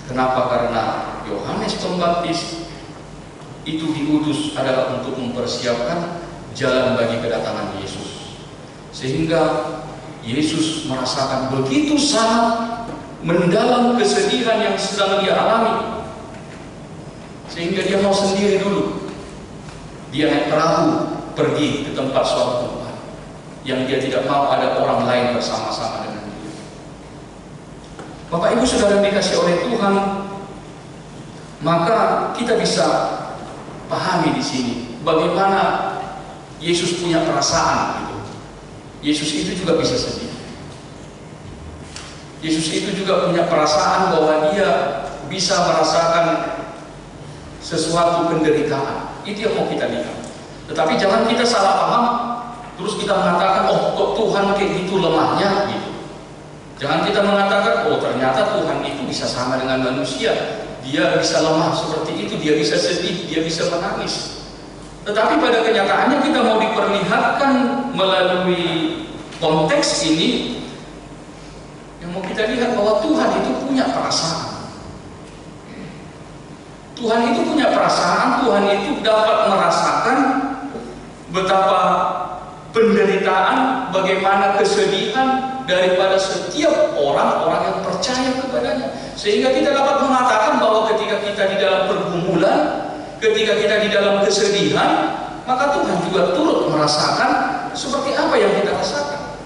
Speaker 4: Kenapa? Karena Yohanes Pembaptis itu diutus adalah untuk mempersiapkan jalan bagi kedatangan Yesus. Sehingga Yesus merasakan begitu sangat mendalam kesedihan yang sedang dia alami, sehingga dia mau sendiri dulu. Dia naik perahu pergi ke tempat suatu tempat yang dia tidak mau ada orang lain bersama-sama dengan dia. Bapak Ibu Saudara dikasih oleh Tuhan, maka kita bisa pahami di sini bagaimana Yesus punya perasaan gitu. Yesus itu juga bisa sedih. Yesus itu juga punya perasaan bahwa dia bisa merasakan sesuatu penderitaan. Itu yang mau kita lihat. Tetapi jangan kita salah paham, terus kita mengatakan, oh kok Tuhan kayak gitu lemahnya gitu. Jangan kita mengatakan, oh ternyata Tuhan itu bisa sama dengan manusia. Dia bisa lemah seperti itu, dia bisa sedih, dia bisa menangis. Tetapi pada kenyataannya kita mau diperlihatkan melalui konteks ini, yang mau kita lihat bahwa Tuhan itu punya perasaan. Tuhan itu punya perasaan, Tuhan itu dapat merasakan betapa penderitaan, bagaimana kesedihan daripada setiap orang-orang yang percaya kepadanya. Sehingga kita dapat mengatakan bahwa ketika kita di dalam pergumulan, ketika kita di dalam kesedihan, maka Tuhan juga turut merasakan seperti apa yang kita rasakan.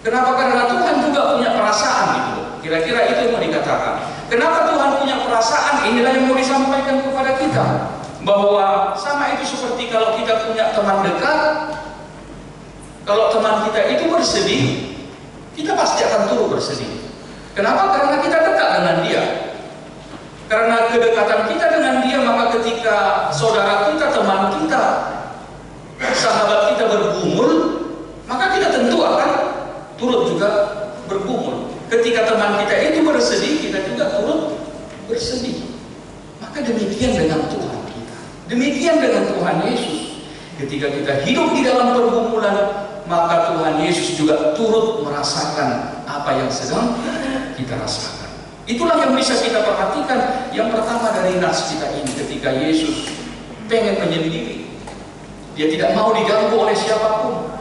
Speaker 4: Kenapa? Karena Tuhan juga punya perasaan gitu. Kira-kira itu yang mau dikatakan. Kenapa Tuhan punya perasaan? Inilah yang mau disampaikan kepada kita. Bahwa sama itu seperti kalau kita punya teman dekat. Kalau teman kita itu bersedih, kita pasti akan turut bersedih. Kenapa? Karena kita dekat dengan dia. Karena kedekatan kita dengan dia, maka ketika saudara kita, teman kita, sahabat kita bergumul, maka kita tentu akan turut juga bergumul. Ketika teman kita itu bersedih, kita juga turut bersedih. Maka demikian dengan Tuhan kita. Demikian dengan Tuhan Yesus. Ketika kita hidup di dalam pergumulan, maka Tuhan Yesus juga turut merasakan apa yang sedang kita rasakan. Itulah yang bisa kita perhatikan. Yang pertama dari nas kita ini, ketika Yesus pengen menyendiri, dia tidak mau diganggu oleh siapapun.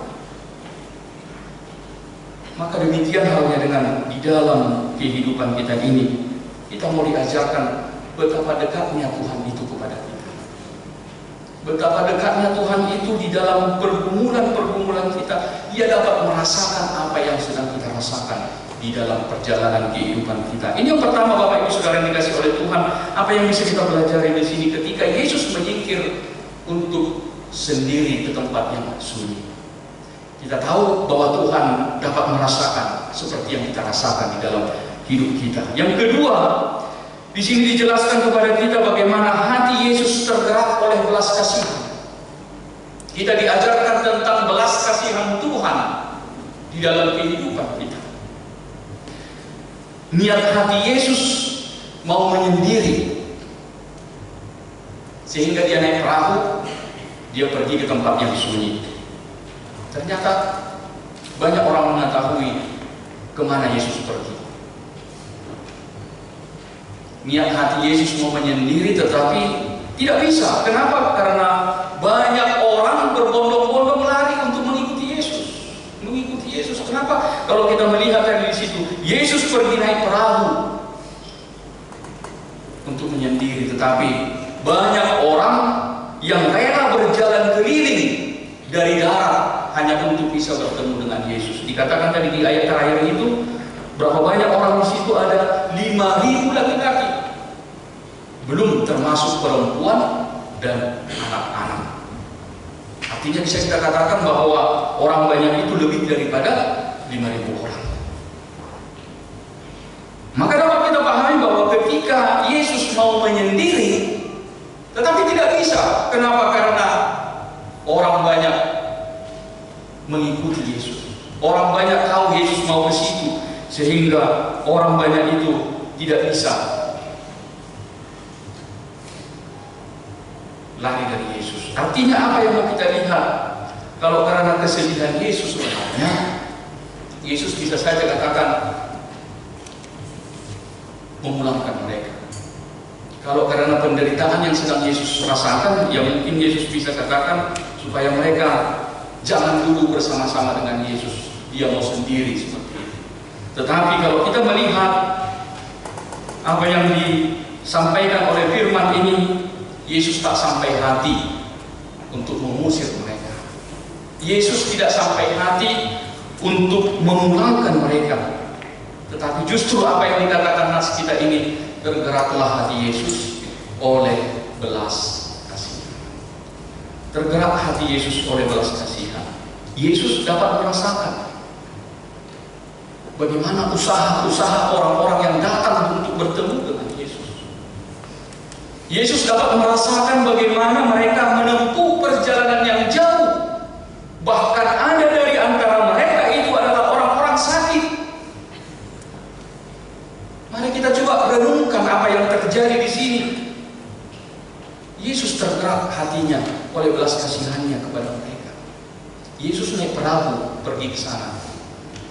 Speaker 4: Maka demikian halnya dengan di dalam kehidupan kita ini, kita mau diajarkan betapa dekatnya Tuhan itu kepada kita. Betapa dekatnya Tuhan itu di dalam pergumulan-pergumulan kita. Dia dapat merasakan apa yang sedang kita rasakan di dalam perjalanan kehidupan kita. Ini yang pertama, Bapak Ibu Saudara yang dikasih oleh Tuhan. Apa yang bisa kita pelajari di sini ketika Yesus menyingkir untuk sendiri ke tempat yang sunyi. Kita tahu bahwa Tuhan dapat merasakan seperti yang kita rasakan di dalam hidup kita. Yang kedua, di sini dijelaskan kepada kita bagaimana hati Yesus tergerak oleh belas kasihan. Kita diajarkan tentang belas kasihan Tuhan di dalam kehidupan kita. Niat hati Yesus mau menyendiri, sehingga dia naik perahu, dia pergi ke tempat yang sunyi. Ternyata banyak orang mengetahui kemana Yesus pergi. Niat hati Yesus mau menyendiri, tetapi tidak bisa. Kenapa? Karena banyak orang berbondong-bondong lari untuk mengikuti Yesus. Mengikuti Yesus. Kenapa? Kalau kita melihat dari situ, Yesus pergi naik perahu untuk menyendiri, tetapi banyak orang yang rela berjalan keliling dari darat hanya untuk bisa bertemu dengan Yesus. Dikatakan tadi di ayat terakhir itu, berapa banyak orang di situ? Ada 5.000 laki-laki, belum termasuk perempuan dan anak-anak. Artinya bisa kita katakan bahwa orang banyak itu lebih daripada 5.000 orang. Maka dapat kita pahami bahwa ketika Yesus mau menyendiri, tetapi tidak bisa. Kenapa? Karena orang banyak mengikuti Yesus. Orang banyak tahu Yesus mau ke situ, sehingga orang banyak itu tidak bisa lari dari Yesus. Artinya apa yang mau kita lihat? Kalau karena kesedihan Yesus sebenarnya, Yesus bisa saja katakan memulangkan mereka. Kalau karena penderitaan yang sedang Yesus rasakan, ya mungkin Yesus bisa katakan supaya mereka jangan dulu bersama-sama dengan Yesus. Dia mau sendiri seperti itu. Tetapi kalau kita melihat apa yang disampaikan oleh firman ini, Yesus tak sampai hati untuk mengusir mereka. Yesus tidak sampai hati untuk memulangkan mereka. Tetapi justru apa yang dikatakan nas kita ini, tergeraklah hati Yesus oleh belas kasihan. Tergerak hati Yesus oleh belas kasihan. Yesus dapat merasakan bagaimana usaha-usaha orang-orang yang datang untuk bertemu dengan Yesus. Yesus dapat merasakan bagaimana mereka menempuh perjalanan yang jauh. Bahkan ada dari antara mereka itu adalah orang-orang sakit. Mari kita coba renungkan apa yang terjadi di sini. Yesus tergerak hatinya oleh belas kasihannya kepada mereka. Yesus naik perahu pergi ke sana.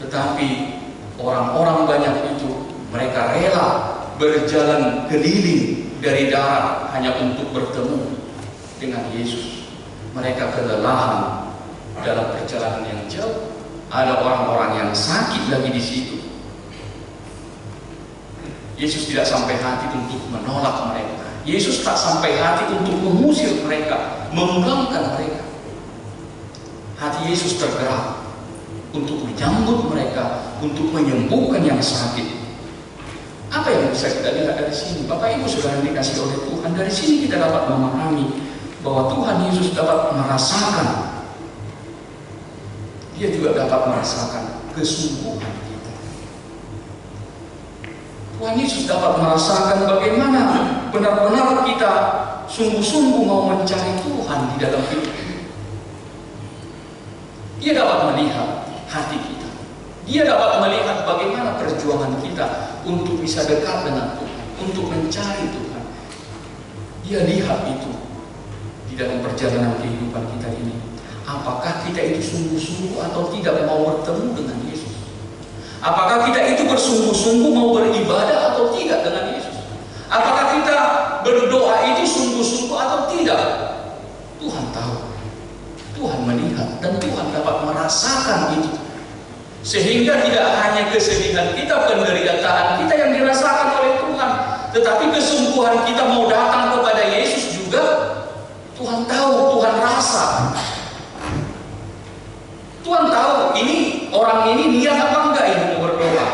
Speaker 4: Tetapi orang-orang banyak itu, mereka rela berjalan keliling dari darat hanya untuk bertemu dengan Yesus. Mereka kelelahan dalam perjalanan yang jauh. Ada orang-orang yang sakit lagi di situ. Yesus tidak sampai hati untuk menolak mereka. Yesus tak sampai hati untuk mengusir mereka, memulangkan mereka. Hati Yesus tergerak untuk menyambut mereka, untuk menyembuhkan yang sakit. Apa yang bisa kita lihat dari sini? Bapak Ibu Saudara yang dikasihi oleh Tuhan, dari sini kita dapat memahami bahwa Tuhan Yesus dapat merasakan, Dia juga dapat merasakan kesungguhan kita. Tuhan Yesus dapat merasakan bagaimana benar-benar kita sungguh-sungguh mau mencari Tuhan di dalam hidup ini. Dia dapat melihat hati kita. Dia dapat melihat bagaimana perjuangan kita untuk bisa dekat dengan Tuhan, untuk mencari Tuhan. Dia lihat itu di dalam perjalanan kehidupan kita ini. Apakah kita itu sungguh-sungguh atau tidak mau bertemu dengan Yesus? Apakah kita itu bersungguh-sungguh mau beribadah atau tidak dengan Yesus? Apakah kita berdoa itu sungguh-sungguh atau tidak? Tuhan tahu, Tuhan melihat, dan Tuhan dapat merasakan itu. Sehingga tidak hanya kesedihan kita, penderitaan kita yang dirasakan oleh Tuhan, tetapi kesungguhan kita mau datang kepada Yesus juga Tuhan tahu, Tuhan rasa. Tuhan tahu ini orang ini niat apa enggak ini mau berdoa.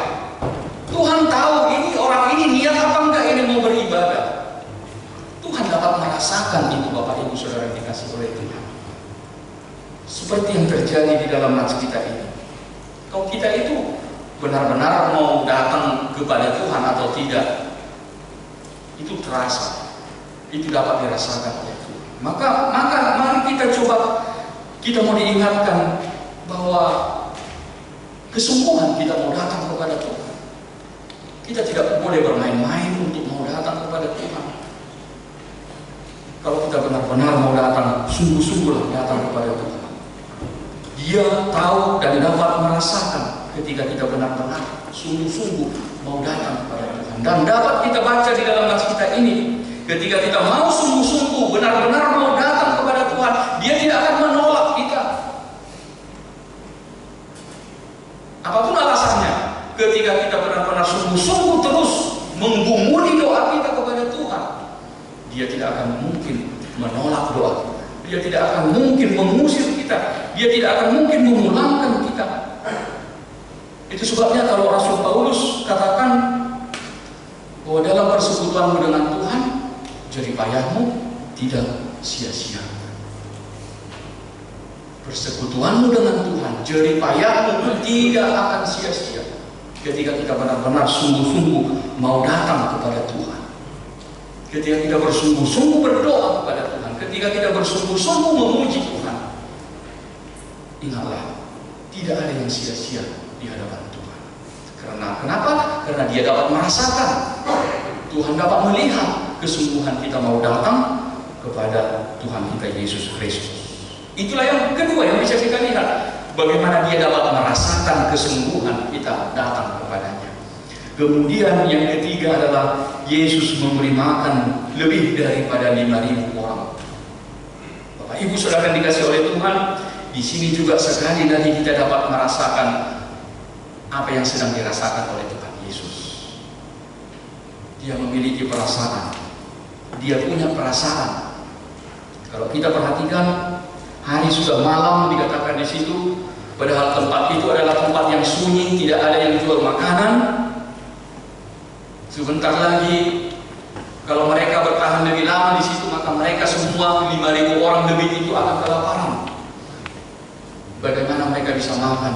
Speaker 4: Tuhan tahu ini orang ini niat apa enggak ini mau beribadah. Tuhan dapat merasakan itu, Bapak Ibu Saudara yang dikasihi oleh Tuhan. Seperti yang terjadi di dalam nats kita ini. Kalau kita itu benar-benar mau datang kepada Tuhan atau tidak, itu terasa, itu dapat dirasakan oleh Tuhan. Maka mari kita coba, kita mau diingatkan bahwa kesungguhan kita mau datang kepada Tuhan. Kita tidak boleh bermain-main untuk mau datang kepada Tuhan. Kalau kita benar-benar mau datang, sungguh-sungguhlah datang kepada Tuhan. Dia tahu dan dapat merasakan ketika kita benar-benar sungguh-sungguh mau datang kepada Tuhan. Dan dapat kita baca di dalam nats kita ini, ketika kita mau sungguh-sungguh benar-benar mau datang kepada Tuhan, Dia tidak akan menolak kita. Apapun alasannya, ketika kita benar-benar sungguh-sungguh terus menggumuli doa kita kepada Tuhan, Dia tidak akan mungkin menolak doa kita. Dia tidak akan mungkin mengusir kita. Dia tidak akan mungkin memulangkan kita. Itu sebabnya kalau Rasul Paulus katakan bahwa dalam persekutuanmu dengan Tuhan, jerih payahmu tidak sia-sia. Persekutuanmu dengan Tuhan, jerih payahmu tidak akan sia-sia ketika kita benar-benar sungguh-sungguh mau datang kepada Tuhan. Ketika kita bersungguh-sungguh berdoa kepada Tuhan, ketika kita bersungguh-sungguh memuji Tuhan, ingatlah, tidak ada yang sia-sia di hadapan Tuhan. Kenapa? Karena Dia dapat merasakan, Tuhan dapat melihat kesungguhan kita mau datang kepada Tuhan kita Yesus Kristus. Itulah yang kedua yang bisa kita lihat, bagaimana dia dapat merasakan kesembuhan kita datang kepadanya. Kemudian yang ketiga adalah Yesus memberi makan lebih daripada 5.000 orang. Bapak Ibu Saudara yang dikasih oleh Tuhan, di sini juga sekali lagi kita dapat merasakan apa yang sedang dirasakan oleh Tuhan Yesus. Dia memiliki perasaan, dia punya perasaan. Kalau kita perhatikan, hari sudah malam dikatakan di situ, padahal tempat itu adalah tempat yang sunyi, tidak ada yang jual makanan. Sebentar lagi, kalau mereka bertahan lebih lama di situ, maka mereka semua 5.000 orang lebih itu akan kelaparan. Bagaimana mereka bisa makan?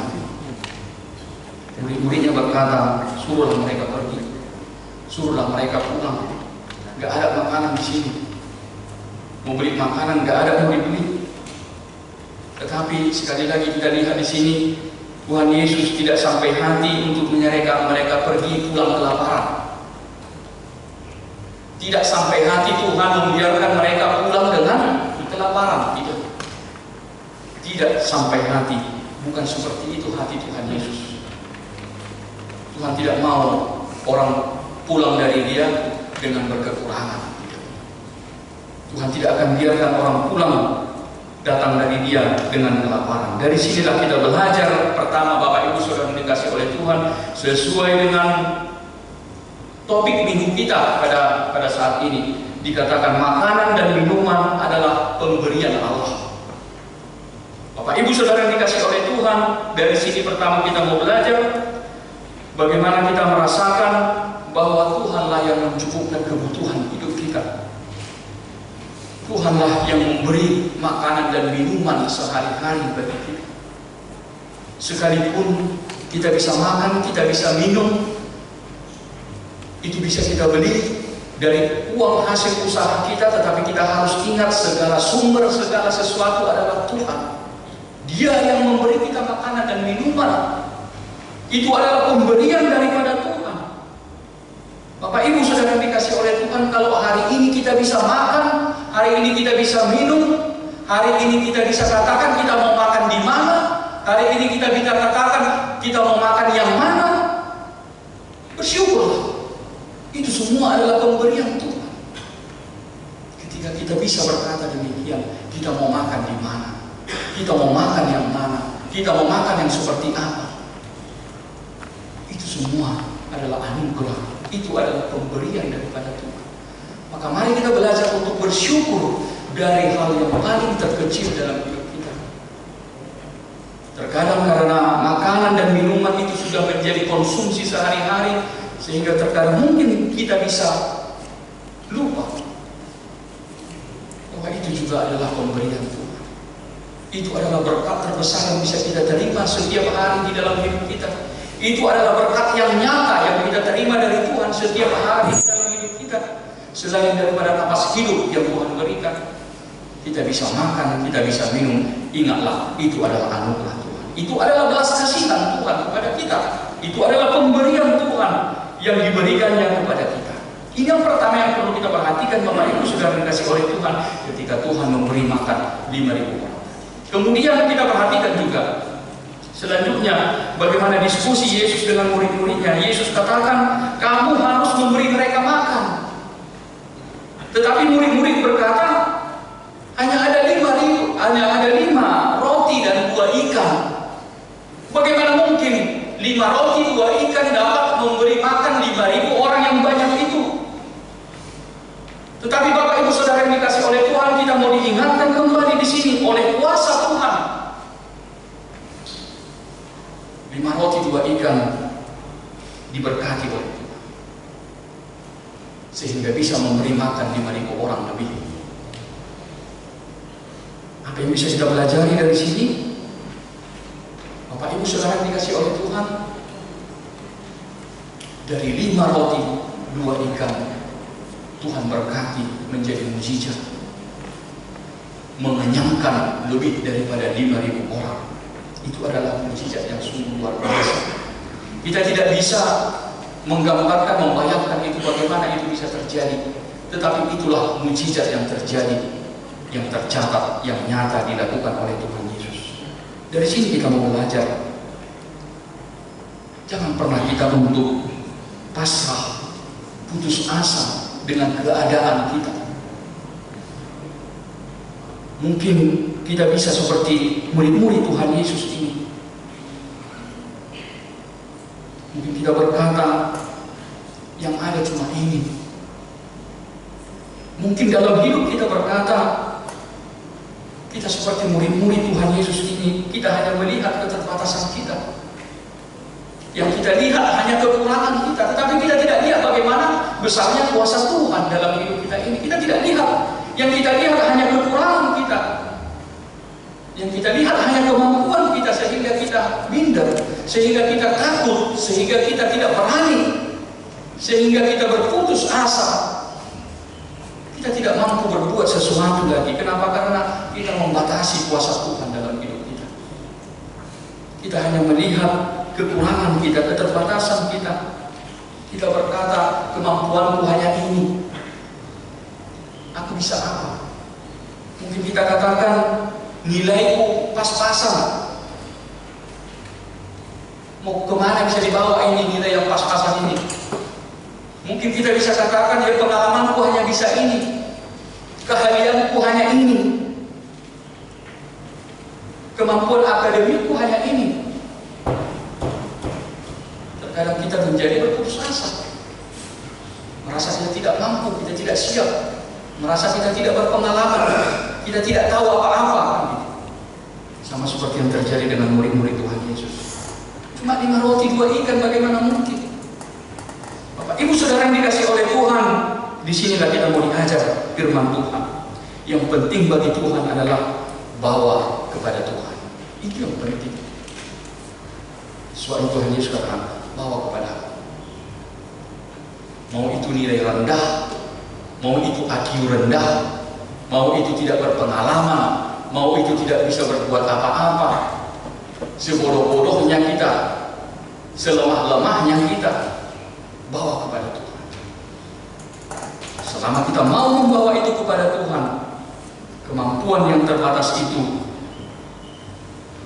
Speaker 4: Murid-muridnya berkata, suruhlah mereka pergi, suruhlah mereka pulang. Gak ada makanan di sini. Mau beli makanan gak ada mau dibeli. Tetapi sekali lagi kita lihat di sini, Tuhan Yesus tidak sampai hati untuk menyerahkan mereka pergi pulang kelaparan. Tidak sampai hati Tuhan membiarkan mereka pulang dengan kelaparan. Tidak sampai hati. Bukan seperti itu hati Tuhan Yesus. Tuhan tidak mau orang pulang dari Dia dengan berkekurangan. Tuhan tidak akan biarkan orang pulang datang dari Dia dengan kelaparan. Dari sinilah kita belajar. Pertama, Bapak Ibu Saudara dikasih oleh Tuhan, sesuai dengan topik minggu kita pada saat ini, dikatakan makanan dan minuman adalah pemberian Allah. Bapak Ibu Saudara yang dikasih oleh Tuhan, dari sini pertama kita mau belajar bagaimana kita merasakan bahwa Tuhanlah yang mencukupkan kebutuhan hidup kita. Tuhanlah yang memberi makanan dan minuman sehari-hari bagi kita. Sekalipun kita bisa makan, kita bisa minum, itu bisa kita beli dari uang hasil usaha kita, tetapi kita harus ingat segala sumber, segala sesuatu adalah Tuhan. Dia yang memberi kita makanan dan minuman. Itu adalah pemberian daripada Tuhan. Bapak Ibu Saudara yang dikasih oleh Tuhan, kalau hari ini kita bisa makan, hari ini kita bisa minum, hari ini kita bisa katakan kita mau makan di mana, hari ini kita bisa katakan kita mau makan yang mana, bersyukurlah. Itu semua adalah pemberian Tuhan. Ketika kita bisa berkata demikian, kita mau makan di mana, kita mau makan yang mana, kita mau makan yang seperti apa, itu semua adalah anugerah. Itu adalah pemberian daripada Tuhan. Maka mari kita belajar untuk bersyukur dari hal yang paling terkecil dalam hidup kita. Terkadang karena makanan dan minuman itu sudah menjadi konsumsi sehari-hari, sehingga terkadang mungkin kita bisa lupa bahwa itu juga adalah pemberian Tuhan. Itu adalah berkat terbesar yang bisa kita terima setiap hari di dalam hidup kita. Itu adalah berkat yang nyata yang kita terima dari Tuhan setiap hari di dalam hidup kita. Selain daripada napas hidup yang Tuhan berikan, kita bisa makan, kita bisa minum. Ingatlah, itu adalah anugerah Tuhan. Itu adalah belas kasihan Tuhan kepada kita. Itu adalah pemberian Tuhan yang diberikannya kepada kita. Ini yang pertama yang perlu kita perhatikan, Bapak Ibu Saudara dikasih oleh Tuhan, ketika Tuhan memberi makan 5.000 orang. Kemudian kita perhatikan juga selanjutnya bagaimana diskusi Yesus dengan murid-muridnya. Yesus katakan, kamu harus memberi mereka makan. Tetapi murid-murid berkata, hanya ada 5 roti dan 2 ikan. Bagaimana mungkin 5 roti 2 ikan dapat memberi makan 5.000 orang yang banyak itu? Tetapi Bapak Ibu Saudara yang dikasih oleh Tuhan, kita mau diingatkan kembali di sini oleh kuasa Tuhan. 5 roti 2 ikan diberkati oleh Tuhan, sehingga bisa memberi makan 5.000 orang lebih. Apa yang bisa kita pelajari dari sini? Bapak Ibu Saudara yang dikasih oleh Tuhan, dari 5 roti 2 ikan Tuhan berkati menjadi mukjizat, mengenyangkan lebih daripada 5.000 orang. Itu adalah mukjizat yang sungguh luar biasa. Kita tidak bisa menggambarkan, membayangkan itu bagaimana itu bisa terjadi. Tetapi itulah mukjizat yang terjadi. yang tercatat, yang nyata dilakukan oleh Tuhan Yesus. Dari sini kita mau belajar. Jangan pernah kita untuk pasrah, putus asa dengan keadaan kita. Mungkin kita bisa seperti murid-murid Tuhan Yesus ini. Mungkin kita berkata, yang ada cuma ini. Mungkin dalam hidup kita berkata, kita seperti murid-murid Tuhan Yesus ini, kita hanya melihat keterbatasan kita. Yang kita lihat hanya kekurangan kita, tetapi kita tidak lihat bagaimana besarnya kuasa Tuhan dalam hidup kita ini. Kita tidak lihat. Yang kita lihat hanya kekurangan kita. Yang kita lihat hanya kemampuan kita, sehingga kita minder, sehingga kita takut, sehingga kita tidak berani, sehingga kita berputus asa. Kita tidak mampu berbuat sesuatu lagi. Kenapa? Karena kita membatasi kuasa Tuhan dalam hidup kita. Kita hanya melihat kekurangan kita, keterbatasan kita. Kita berkata, kemampuanku hanya ini. Aku bisa apa? Mungkin kita katakan, nilaiku pas-pasan. Mau kemana bisa dibawa ini nilai yang pas-pasan ini? Mungkin kita bisa katakan, ya pengalamanku hanya bisa ini, keahlianku hanya ini, kemampuan akademikku hanya ini. Terkadang kita menjadi berputus asa, merasa kita tidak mampu, kita tidak siap, merasa kita tidak berpengalaman, kita tidak tahu apa-apa. Sama seperti yang terjadi dengan murid-murid Tuhan Yesus. Cuma 5 roti 2 ikan, bagaimana mungkin? Bapak, Ibu, Saudara yang dikasih oleh Tuhan, disinilah kita mau diajar firman Tuhan. Yang penting bagi Tuhan adalah bawa kepada Tuhan. Itu yang penting. Soal Tuhan Yesus katakan, bawa kepada aku. Mau itu nilai rendah, mau itu IQ rendah, mau itu tidak berpengalaman, mau itu tidak bisa berbuat apa-apa, sebodoh-bodohnya kita, selemah-lemahnya kita, bawa kepada Tuhan. Selama kita mau membawa itu kepada Tuhan, kemampuan yang terbatas itu,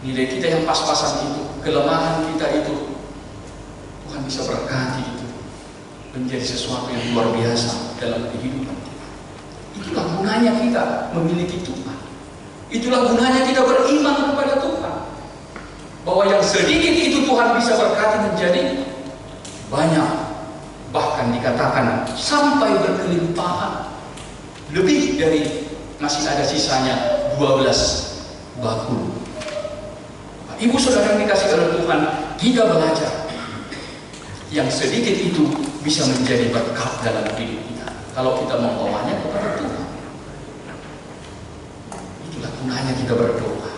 Speaker 4: nilai kita yang pas-pasan itu, kelemahan kita itu, Tuhan bisa berkati itu menjadi sesuatu yang luar biasa dalam kehidupan kita. Itulah gunanya kita memiliki Tuhan. Itulah gunanya kita beriman kepada Tuhan, bahwa yang sedikit itu Tuhan bisa berkati menjadi banyak, bahkan dikatakan sampai berkelimpahan, lebih dari masih ada sisanya 12 bakul. Ibu Saudara yang dikasih oleh Tuhan, kita belajar yang sedikit itu bisa menjadi berkat dalam hidup kita kalau kita membawanya kepada Tuhan. Itulah gunanya kita berdoa,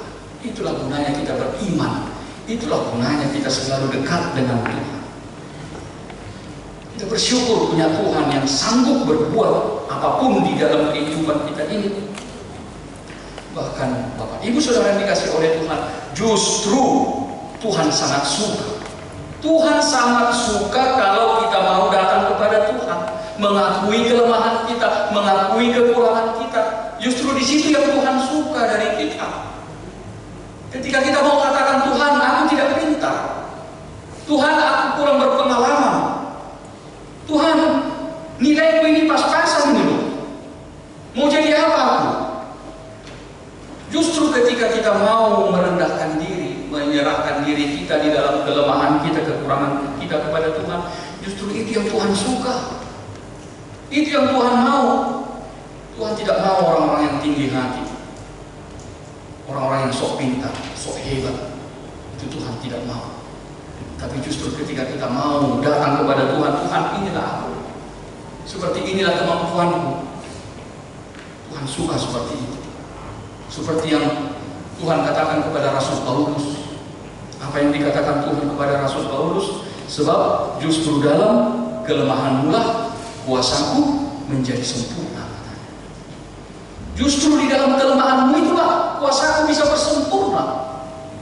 Speaker 4: itulah gunanya kita beriman, itulah gunanya kita selalu dekat dengan Tuhan. Kita bersyukur punya Tuhan yang sanggup berbuat apapun di dalam kehidupan kita ini. Bahkan Bapak Ibu Saudara yang dikasih oleh Tuhan, justru Tuhan sangat suka. Tuhan sangat suka kalau kita mau datang kepada Tuhan, mengakui kelemahan kita, mengakui kekurangan kita. Justru di situ yang Tuhan suka dari kita. Ketika kita mau katakan, Tuhan, aku tidak pintar, Tuhan, aku kurang berpengalaman, Tuhan, nilaiku ini pas-pasan dulu, mau jadi apa aku? Justru ketika kita mau merendahkan diri, menyerahkan diri kita di dalam kelemahan kita, kekurangan kita kepada Tuhan, justru itu yang Tuhan suka. Itu yang Tuhan mau. Tuhan tidak mau orang-orang yang tinggi hati, orang-orang yang sok pintar, sok hebat. Itu Tuhan tidak mau. Tapi justru ketika kita mau datang kepada Tuhan, Tuhan, inilah aku, seperti inilah kemampuanku, Tuhan suka seperti itu. Seperti yang Tuhan katakan kepada Rasul Paulus. Apa yang dikatakan Tuhan kepada Rasul Paulus? Sebab justru dalam kelemahanmulah kuasaku menjadi sempurna. Justru di dalam kelemahanmu itulah kuasaku bisa bersempurna.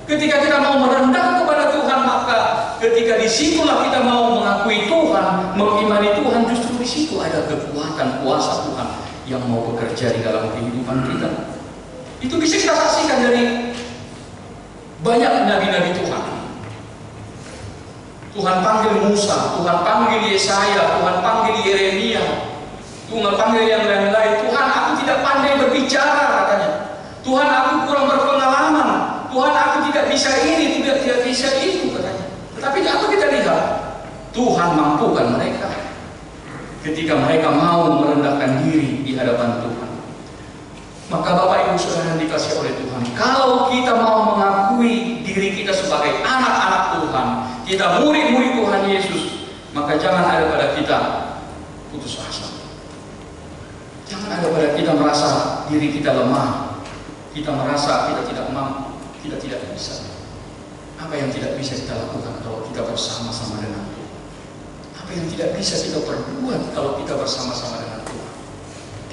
Speaker 4: Ketika kita mau merendah kepada Tuhan, maka ketika disitulah kita mau mengakui Tuhan, mengimani Tuhan, justru di situ ada kekuatan kuasa Tuhan yang mau bekerja di dalam kehidupan kita. Itu bisa kita saksikan dari banyak nabi-nabi Tuhan. Tuhan panggil Musa, Tuhan panggil Yesaya, Tuhan panggil Yeremia, Tuhan panggil yang lain-lain. Tuhan, aku tidak pandai berbicara, katanya. Tuhan, aku kurang berpengalaman. Tuhan, aku tidak bisa ini, tidak bisa itu, katanya. Tetapi apa kita lihat? Tuhan mampukan mereka ketika mereka mau merendahkan diri di hadapan Tuhan. Maka Bapak Ibu Saudara yang dikasihi oleh Tuhan, kalau kita mau mengakui diri kita sebagai anak-anak Tuhan, kita murid-murid Tuhan Yesus, maka jangan ada pada kita putus asa. Jangan ada pada kita merasa diri kita lemah, kita merasa kita tidak mampu, kita tidak bisa. Apa yang tidak bisa kita lakukan kalau kita bersama-sama dengan Tuhan? Apa yang tidak bisa kita perbuat kalau kita bersama-sama dengan Tuhan?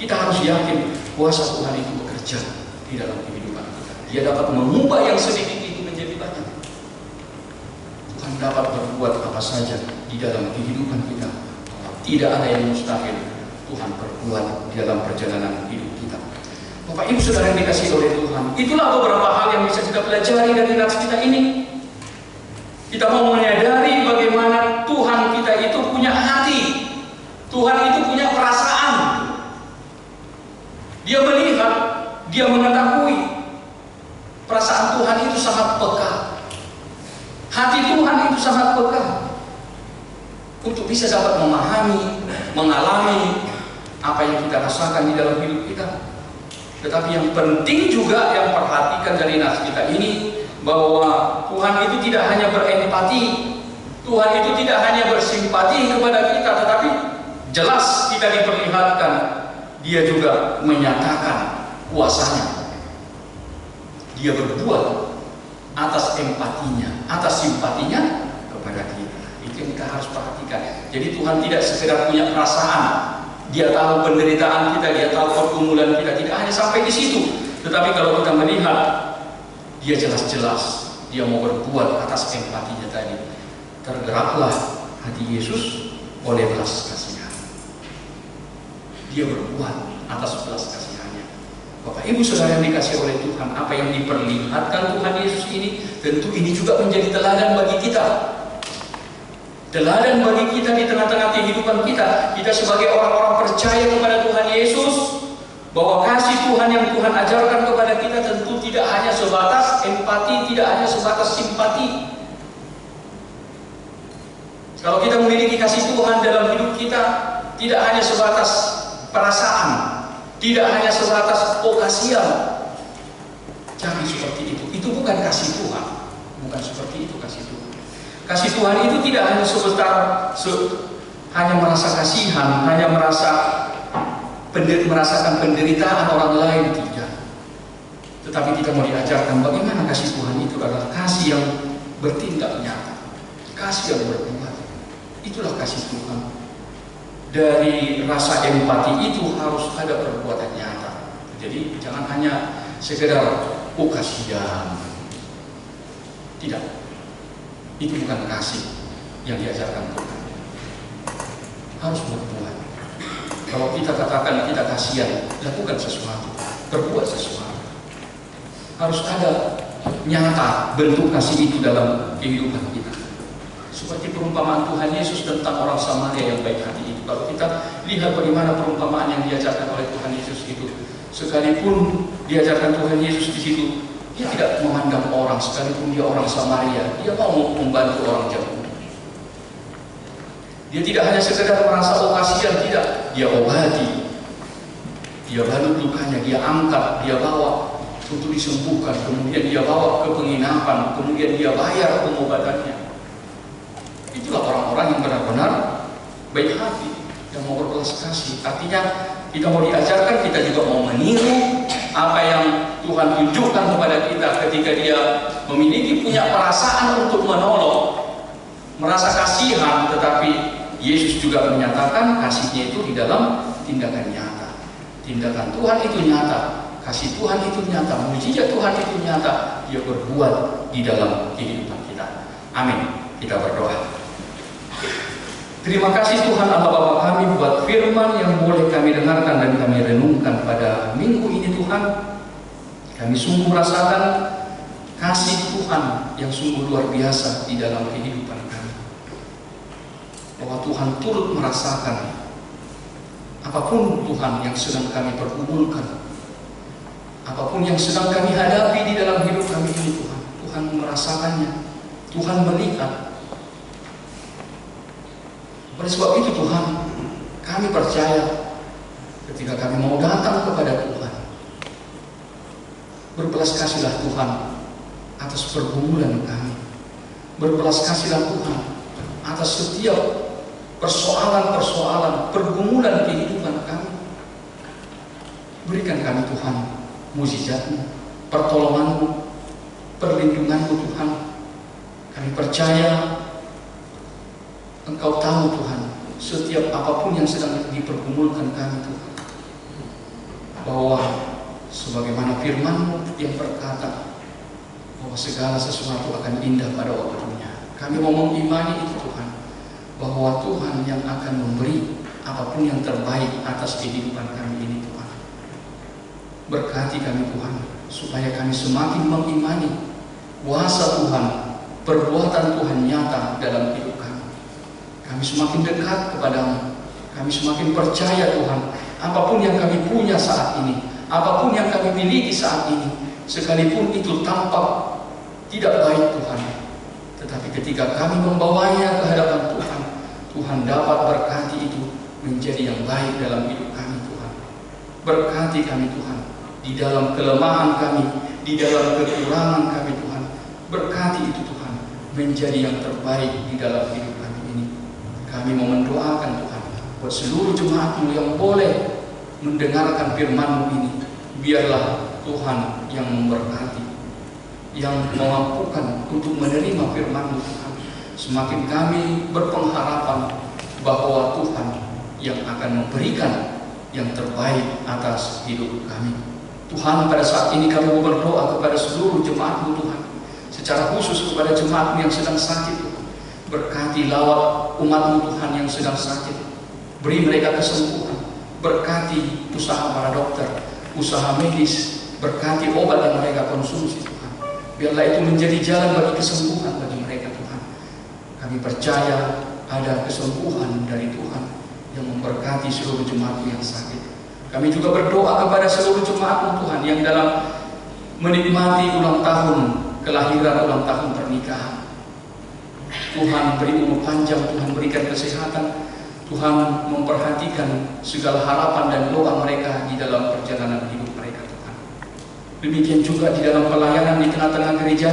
Speaker 4: Kita harus yakin kuasa Tuhan itu bekerja di dalam kehidupan kita. Dia dapat mengubah yang sedikit itu menjadi banyak. Tuhan dapat berbuat apa saja di dalam kehidupan kita. Tidak ada yang mustahil Tuhan perbuat di dalam perjalanan hidup kita. Bapak Ibu Saudara yang dikasihi oleh Tuhan, itulah beberapa hal yang bisa kita pelajari dari nats kita ini. Kita mau menyadari bagaimana Tuhan kita itu punya hati, Tuhan itu punya perasaan. Dia melihat, dia mengetahui. Perasaan Tuhan itu sangat peka. Hati Tuhan itu sangat peka untuk bisa dapat memahami, mengalami apa yang kita rasakan di dalam hidup kita. Tetapi yang penting juga yang perhatikan dari nats kita ini, bahwa Tuhan itu tidak hanya berempati, Tuhan itu tidak hanya bersimpati kepada kita, tetapi jelas kita diperlihatkan Dia juga menyatakan kuasanya. Dia berbuat atas empatinya, atas simpatinya kepada kita. Itu yang kita harus perhatikan. Jadi Tuhan tidak sekedar punya perasaan, Dia tahu penderitaan kita, Dia tahu pergumulan kita, tidak hanya sampai di situ. Tetapi kalau kita melihat, Dia jelas-jelas Dia mau berbuat atas empatinya tadi. Tergeraklah hati Yesus oleh belas kasihan. Dia berbuat atas belas kasihannya. Bapak Ibu Saudara yang dikasihi oleh Tuhan, apa yang diperlihatkan Tuhan Yesus ini, tentu ini juga menjadi teladan bagi kita. Teladan bagi kita di tengah-tengah kehidupan kita. Kita sebagai orang-orang percaya kepada Tuhan Yesus, bahwa kasih Tuhan yang Tuhan ajarkan kepada kita tentu tidak hanya sebatas empati, tidak hanya sebatas simpati. Kalau kita memiliki kasih Tuhan dalam hidup kita, tidak hanya sebatas perasaan, tidak hanya sebatas kasihan. Jangan seperti itu. Itu bukan kasih Tuhan. Bukan seperti itu kasih Tuhan. Kasih Tuhan itu tidak hanya hanya merasa kasihan, hanya merasakan penderitaan orang lain, tidak. Tetapi kita mau diajarkan bagaimana kasih Tuhan itu adalah kasih yang bertindak nyata, kasih yang berbuat. Itulah kasih Tuhan. Dari rasa empati itu harus ada perbuatan nyata. Jadi jangan hanya sekedar kasihan. Tidak. Itu bukan kasih yang diajarkan Tuhan. Harus berbuat. Kalau kita katakan kita kasihan, lakukan sesuatu, berbuat sesuatu. Harus ada nyata bentuk kasih itu dalam kehidupan kita. Seperti perumpamaan Tuhan Yesus tentang orang Samaria yang baik hati itu. Kalau kita lihat bagaimana perumpamaan yang diajarkan oleh Tuhan Yesus itu, sekalipun diajarkan Tuhan Yesus di situ, Dia tidak memandang orang, sekalipun dia orang Samaria, Dia mau membantu orang jauh. Dia tidak hanya sekedar merasa kasihan, tidak. Dia obati, Dia balut lukanya, Dia angkat, Dia bawa untuk disembuhkan, kemudian Dia bawa ke penginapan, kemudian Dia bayar pengobatannya. Itulah orang-orang yang benar-benar baik hati, yang mau berbelas kasih. Artinya kita mau diajarkan, kita juga mau meniru apa yang Tuhan tunjukkan kepada kita ketika Dia memiliki punya perasaan untuk menolong, merasa kasihan, tetapi Yesus juga menyatakan kasihnya itu di dalam tindakan nyata. Tindakan Tuhan itu nyata, kasih Tuhan itu nyata, mujizat Tuhan itu nyata. Dia berbuat di dalam kehidupan kita. Amin. Kita berdoa. Terima kasih Tuhan Allah Bapa kami buat firman yang boleh kami dengarkan dan kami renungkan pada minggu ini Tuhan. Kami sungguh merasakan kasih Tuhan yang sungguh luar biasa di dalam kehidupan kami. Bahwa Tuhan turut merasakan apapun Tuhan yang sedang kami pergumulkan, apapun yang sedang kami hadapi di dalam hidup kami ini Tuhan. Tuhan merasakannya, Tuhan melihat. Oleh sebab itu Tuhan, kami percaya ketika kami mau datang kepada Tuhan, berbelas kasihlah Tuhan atas pergumulan kami. Berbelas kasihlah Tuhan atas setiap persoalan-persoalan, pergumulan kehidupan kami. Berikan kami Tuhan mukjizat-Mu, pertolongan-Mu, perlindungan-Mu Tuhan. Kami percaya Engkau tahu Tuhan setiap apapun yang sedang dipergumulkan kami Tuhan. Bahwa sebagaimana firman-Mu yang berkata bahwa segala sesuatu akan indah pada waktunya. Kami mau mengimani itu Tuhan, bahwa Tuhan yang akan memberi apapun yang terbaik atas kehidupan kami ini Tuhan. Berkati kami Tuhan, supaya kami semakin mengimani kuasa Tuhan, perbuatan Tuhan nyata dalam hidup kami. Kami semakin dekat kepadamu, kami semakin percaya Tuhan, apapun yang kami punya saat ini, apapun yang kami miliki saat ini, sekalipun itu tampak tidak baik Tuhan, tetapi ketika kami membawanya ke hadapan Tuhan, Tuhan dapat berkati itu menjadi yang baik dalam hidup kami Tuhan. Berkati kami Tuhan, di dalam kelemahan kami, di dalam kekurangan kami Tuhan. Berkati itu Tuhan, menjadi yang terbaik di dalam hidup kami ini. Kami mau mendoakan Tuhan, buat seluruh jemaat-Mu yang boleh mendengarkan firman-Mu ini. Biarlah Tuhan yang memberkati, yang memampukan untuk menerima firman-Mu Tuhan. Semakin kami berpengharapan bahwa Tuhan yang akan memberikan yang terbaik atas hidup kami. Tuhan, pada saat ini kami mau berdoa kepada seluruh jemaat-Mu Tuhan, secara khusus kepada jemaat-Mu yang sedang sakit Tuhan. Berkati lawat umat-Mu Tuhan yang sedang sakit, beri mereka kesembuhan. Berkati usaha para dokter, usaha medis, berkati obat yang mereka konsumsi Tuhan. Biarlah itu menjadi jalan bagi kesembuhan bagi mereka Tuhan. Kami percaya ada kesembuhan dari Tuhan yang memberkati seluruh jemaat-Mu yang sakit. Kami juga berdoa kepada seluruh jemaat-Mu Tuhan yang dalam menikmati ulang tahun kelahiran, ulang tahun pernikahan. Tuhan beri umur panjang, Tuhan berikan kesehatan, Tuhan memperhatikan segala harapan dan doa mereka di dalam perjalanan hidup mereka Tuhan. Demikian juga di dalam pelayanan di tengah-tengah gereja,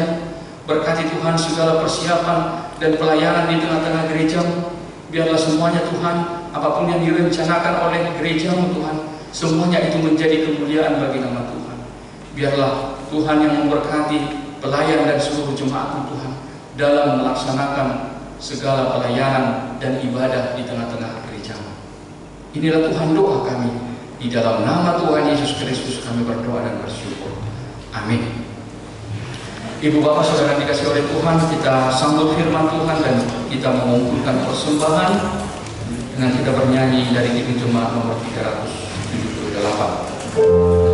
Speaker 4: berkati Tuhan segala persiapan dan pelayanan di tengah-tengah gereja. Biarlah semuanya Tuhan, apapun yang direncanakan oleh gereja-Mu Tuhan, semuanya itu menjadi kemuliaan bagi nama Tuhan. Biarlah Tuhan yang memberkati pelayan dan seluruh jemaat-Mu Tuhan dalam melaksanakan segala pelayanan dan ibadah di tengah-tengah gereja-Mu. Inilah Tuhan doa kami, di dalam nama Tuhan Yesus Kristus kami berdoa dan bersyukur. Amin. Ibu bapak saudara dikasih oleh Tuhan, kita sambut firman Tuhan dan kita mengumpulkan persembahan dengan kita bernyanyi dari Kidung Jemaat nomor 378.
Speaker 5: Oh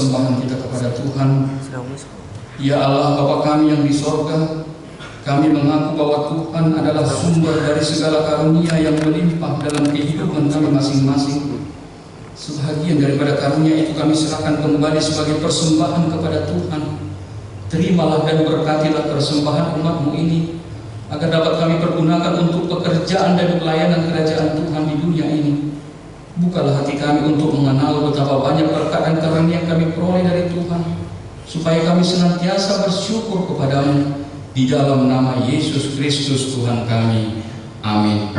Speaker 4: persembahan kita kepada Tuhan. Ya Allah Bapa kami yang di sorga, kami mengaku bahwa Tuhan adalah sumber dari segala karunia yang melimpah dalam kehidupan kami masing-masing. Sebahagian daripada karunia itu kami serahkan kembali sebagai persembahan kepada Tuhan. Terimalah dan berkatilah persembahan umat-Mu ini, agar dapat kami pergunakan untuk pekerjaan dan pelayanan kerajaan Tuhan di dunia ini. Bukalah hati kami untuk mengenal betapa banyak berkat dan karunia yang kami peroleh dari Tuhan, supaya kami senantiasa bersyukur kepadamu. Di dalam nama Yesus Kristus Tuhan kami. Amin.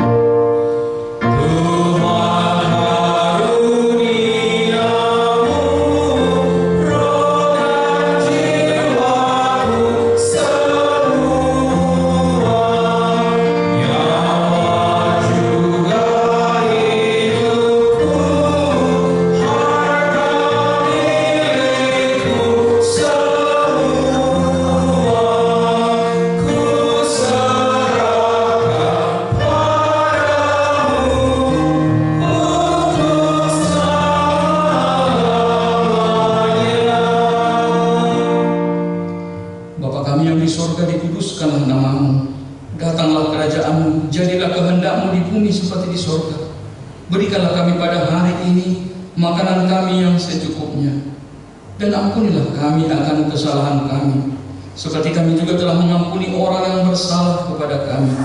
Speaker 4: Berikanlah kami pada hari ini makanan kami yang secukupnya, dan ampunilah kami akan kesalahan kami, seperti kami juga telah mengampuni orang yang bersalah kepada kami.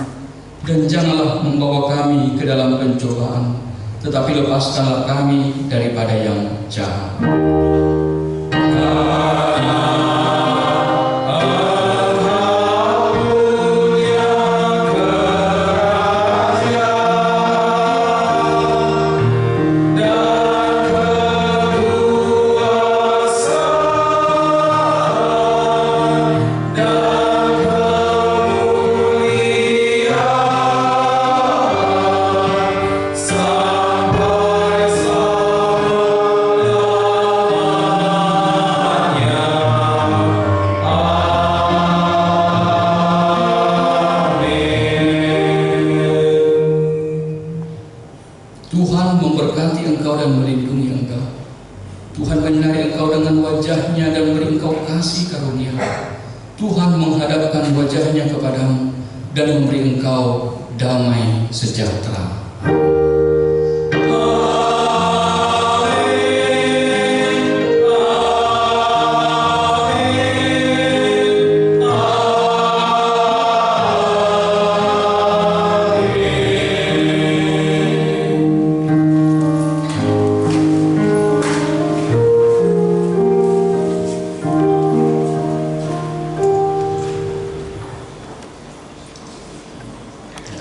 Speaker 4: Dan janganlah membawa kami ke dalam pencobaan, tetapi lepaskanlah kami daripada yang jahat. Tuhan memberkati engkau dan melindungi engkau. Tuhan menyinari engkau dengan wajah-Nya dan memberi engkau kasih karunia. Tuhan menghadapkan wajah-Nya kepadamu dan memberi engkau damai sejahtera.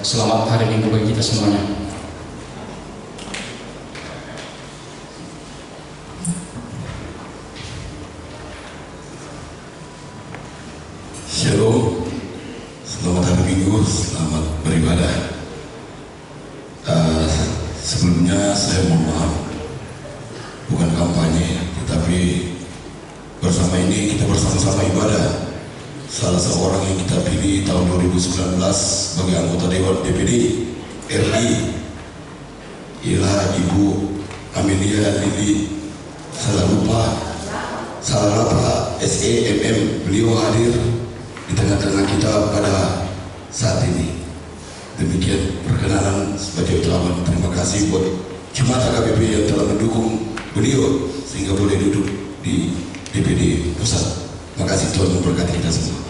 Speaker 4: Selamat hari Minggu bagi kita semuanya.
Speaker 5: Shalom, selamat hari Minggu, selamat beribadah. Sebelumnya saya mohon maaf, bukan kampanye, tetapi bersama ini kita bersama-sama ibadah. Salah seorang yang kita pilih tahun 2019 sebagai anggota Dewan DPD RI ialah Ibu Amelia Lili Salalapa SEMM. Beliau hadir di tengah-tengah kita pada saat ini. Demikian perkenalan sebagai utapan terima kasih buat Jemaat AKBP yang telah mendukung beliau sehingga boleh duduk di DPD Pusat. Terima kasih, Tuhan memberkati kita semua.